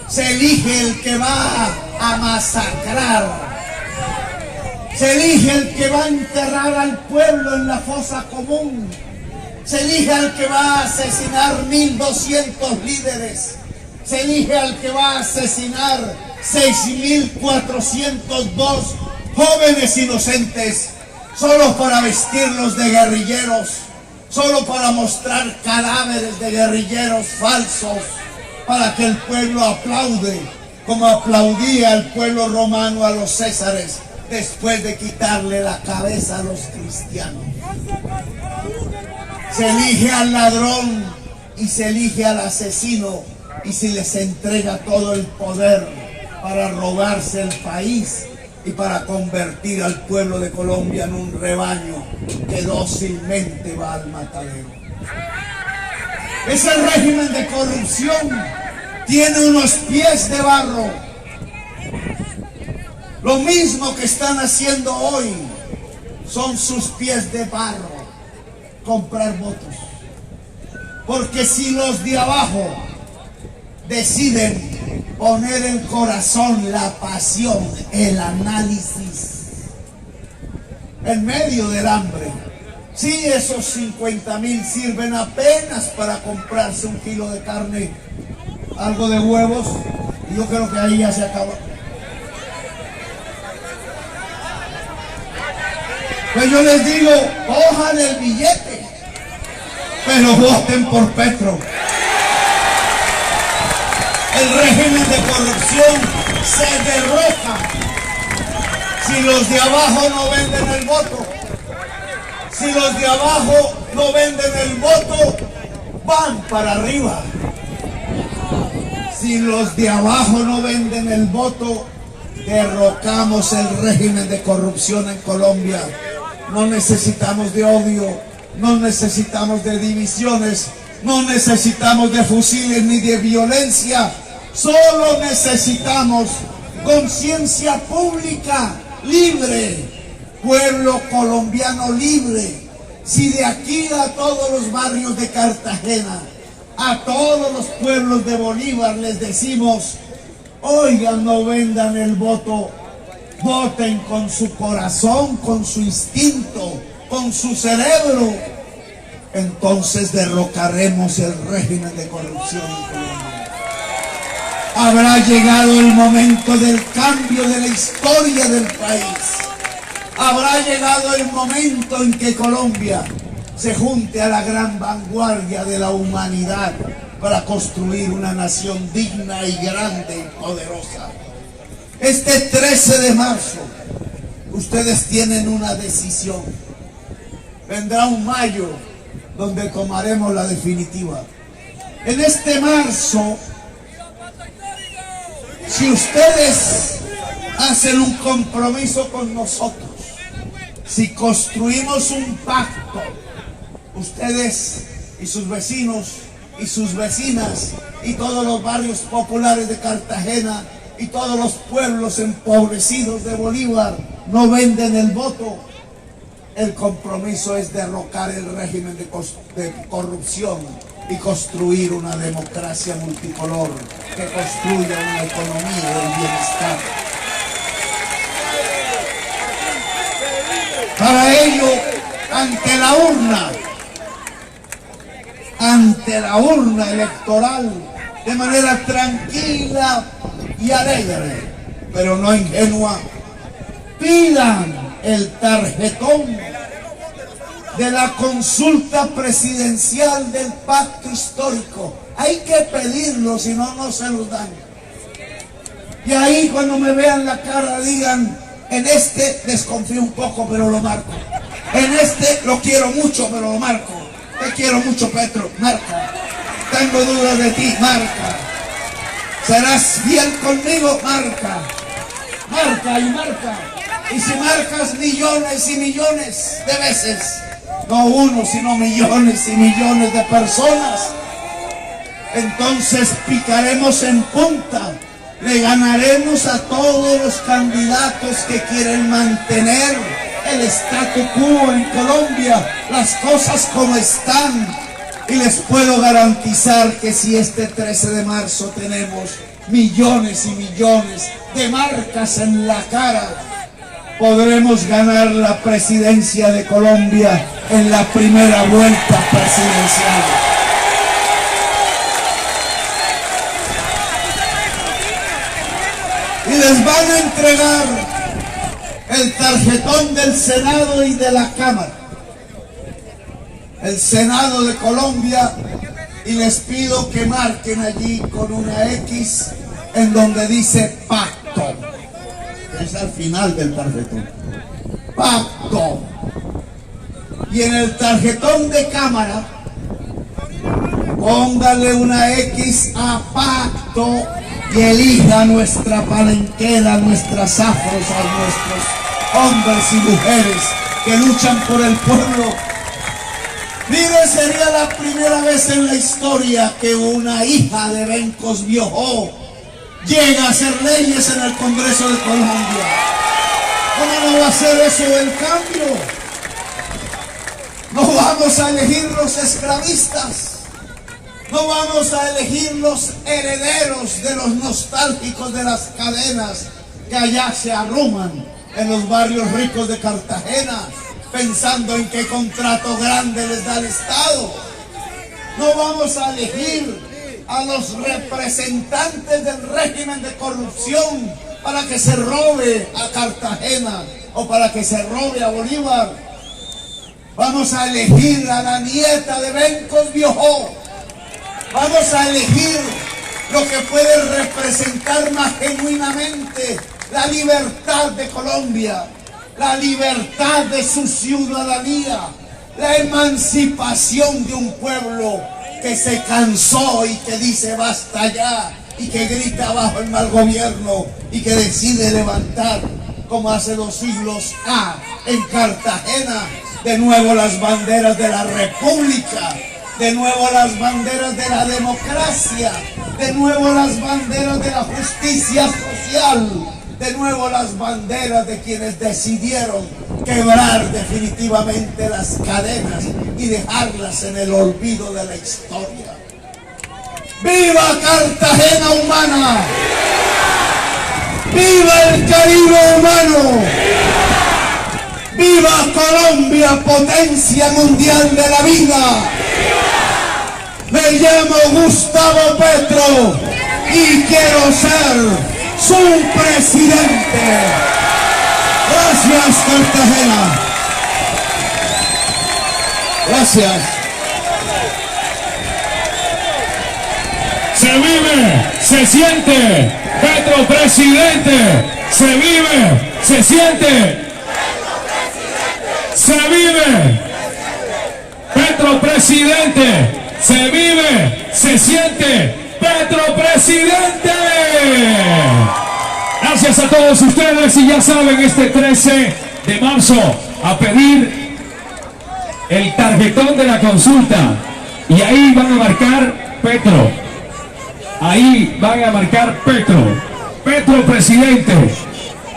se elige el que va a masacrar, se elige el que va a enterrar al pueblo en la fosa común, se elige al que va a asesinar 1.200 líderes, se elige al que va a asesinar 6.402 jóvenes inocentes, solo para vestirlos de guerrilleros, solo para mostrar cadáveres de guerrilleros falsos, para que el pueblo aplaude, como aplaudía el pueblo romano a los césares después de quitarle la cabeza a los cristianos. Se elige al ladrón y se elige al asesino, y se les entrega todo el poder para robarse el país y para convertir al pueblo de Colombia en un rebaño que dócilmente va al matadero. Ese régimen de corrupción tiene unos pies de barro. Lo mismo que están haciendo hoy son sus pies de barro: comprar votos. Porque si los de abajo deciden poner el corazón, la pasión, el análisis en medio del hambre, sí, esos 50,000 sirven apenas para comprarse 1 kilo de carne, algo de huevos, y yo creo que ahí ya se acabó. Pues yo les digo: cojan el billete, pero voten por Petro. El régimen de corrupción se derroca si los de abajo no venden el voto. Si los de abajo no venden el voto, van para arriba. Si los de abajo no venden el voto, derrocamos el régimen de corrupción en Colombia. No necesitamos de odio, no necesitamos de divisiones, no necesitamos de fusiles ni de violencia. Solo necesitamos conciencia pública libre, pueblo colombiano libre, si de aquí a todos los barrios de Cartagena, a todos los pueblos de Bolívar les decimos, oigan, no vendan el voto, voten con su corazón, con su instinto, con su cerebro, entonces derrocaremos el régimen de corrupción en Colombia. Habrá llegado el momento del cambio de la historia del país. Habrá llegado el momento en que Colombia se junte a la gran vanguardia de la humanidad para construir una nación digna y grande y poderosa. Este 13 de marzo, ustedes tienen una decisión. Vendrá un mayo donde tomaremos la definitiva. En este marzo, si ustedes hacen un compromiso con nosotros, si construimos un pacto, ustedes y sus vecinos y sus vecinas y todos los barrios populares de Cartagena y todos los pueblos empobrecidos de Bolívar no venden el voto, el compromiso es derrocar el régimen de corrupción y construir una democracia multicolor que construya una economía del bienestar. Para ello, ante la urna electoral, de manera tranquila y alegre, pero no ingenua, pidan el tarjetón de la consulta presidencial del pacto histórico. Hay que pedirlo, si no, no se los dan. Y ahí cuando me vean la cara digan, en este desconfío un poco, pero lo marco. En este lo quiero mucho, pero lo marco. Te quiero mucho, Petro, marca. Tengo dudas de ti, marca. ¿Serás fiel conmigo? Marca. Marca y marca. Y si marcas millones y millones de veces, no uno, sino millones y millones de personas, entonces picaremos en punta. Le ganaremos a todos los candidatos que quieren mantener el statu quo en Colombia, las cosas como están. Y les puedo garantizar que si este 13 de marzo tenemos millones y millones de marcas en la cara, podremos ganar la presidencia de Colombia en la primera vuelta presidencial. Y les van a entregar el tarjetón del Senado y de la Cámara. El Senado de Colombia, y les pido que marquen allí con una X en donde dice pacto. Es al final del tarjetón. Pacto. Y en el tarjetón de Cámara, póngale una X a pacto y elija nuestra palenquera, nuestras afros, a nuestros hombres y mujeres que luchan por el pueblo. Mire, sería la primera vez en la historia que una hija de Bencos Biojó llega a hacer leyes en el Congreso de Colombia. ¿Cómo no va a ser eso el cambio? No vamos a elegir los esclavistas. No vamos a elegir los herederos de los nostálgicos de las cadenas que allá se arruman en los barrios ricos de Cartagena, pensando en qué contrato grande les da el Estado. No vamos a elegir a los representantes del régimen de corrupción para que se robe a Cartagena o para que se robe a Bolívar. Vamos a elegir a la nieta de Bencos Biojó. Vamos a elegir lo que puede representar más genuinamente la libertad de Colombia, la libertad de su ciudadanía, la emancipación de un pueblo que se cansó y que dice basta ya, y que grita abajo el mal gobierno y que decide levantar, como hace 2 siglos en Cartagena, de nuevo las banderas de la República, de nuevo las banderas de la democracia, de nuevo las banderas de la justicia social, de nuevo las banderas de quienes decidieron quebrar definitivamente las cadenas y dejarlas en el olvido de la historia. ¡Viva Cartagena humana! ¡Viva el Caribe humano! ¡Viva Colombia, potencia mundial de la vida! Me llamo Gustavo Petro y quiero ser su presidente. Gracias, Cartagena. Gracias. Se vive, se siente, Petro presidente. Se vive, se siente. Se vive, Petro presidente. Se vive, se siente, Petro presidente. Gracias a todos ustedes y ya saben, este 13 de marzo a pedir el tarjetón de la consulta y ahí van a marcar Petro. Ahí van a marcar Petro. Petro presidente.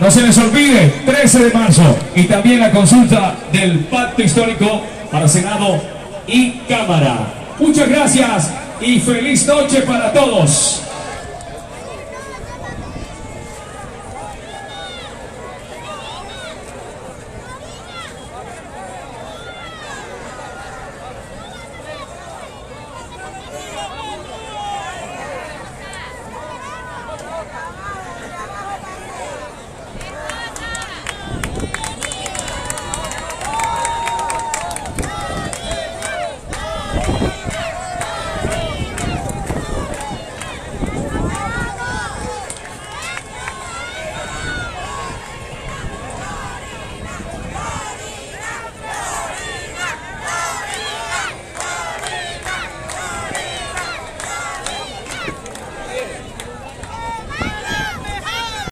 No se les olvide, 13 de marzo y también la consulta del Pacto Histórico para Senado y Cámara. Muchas gracias y feliz noche para todos.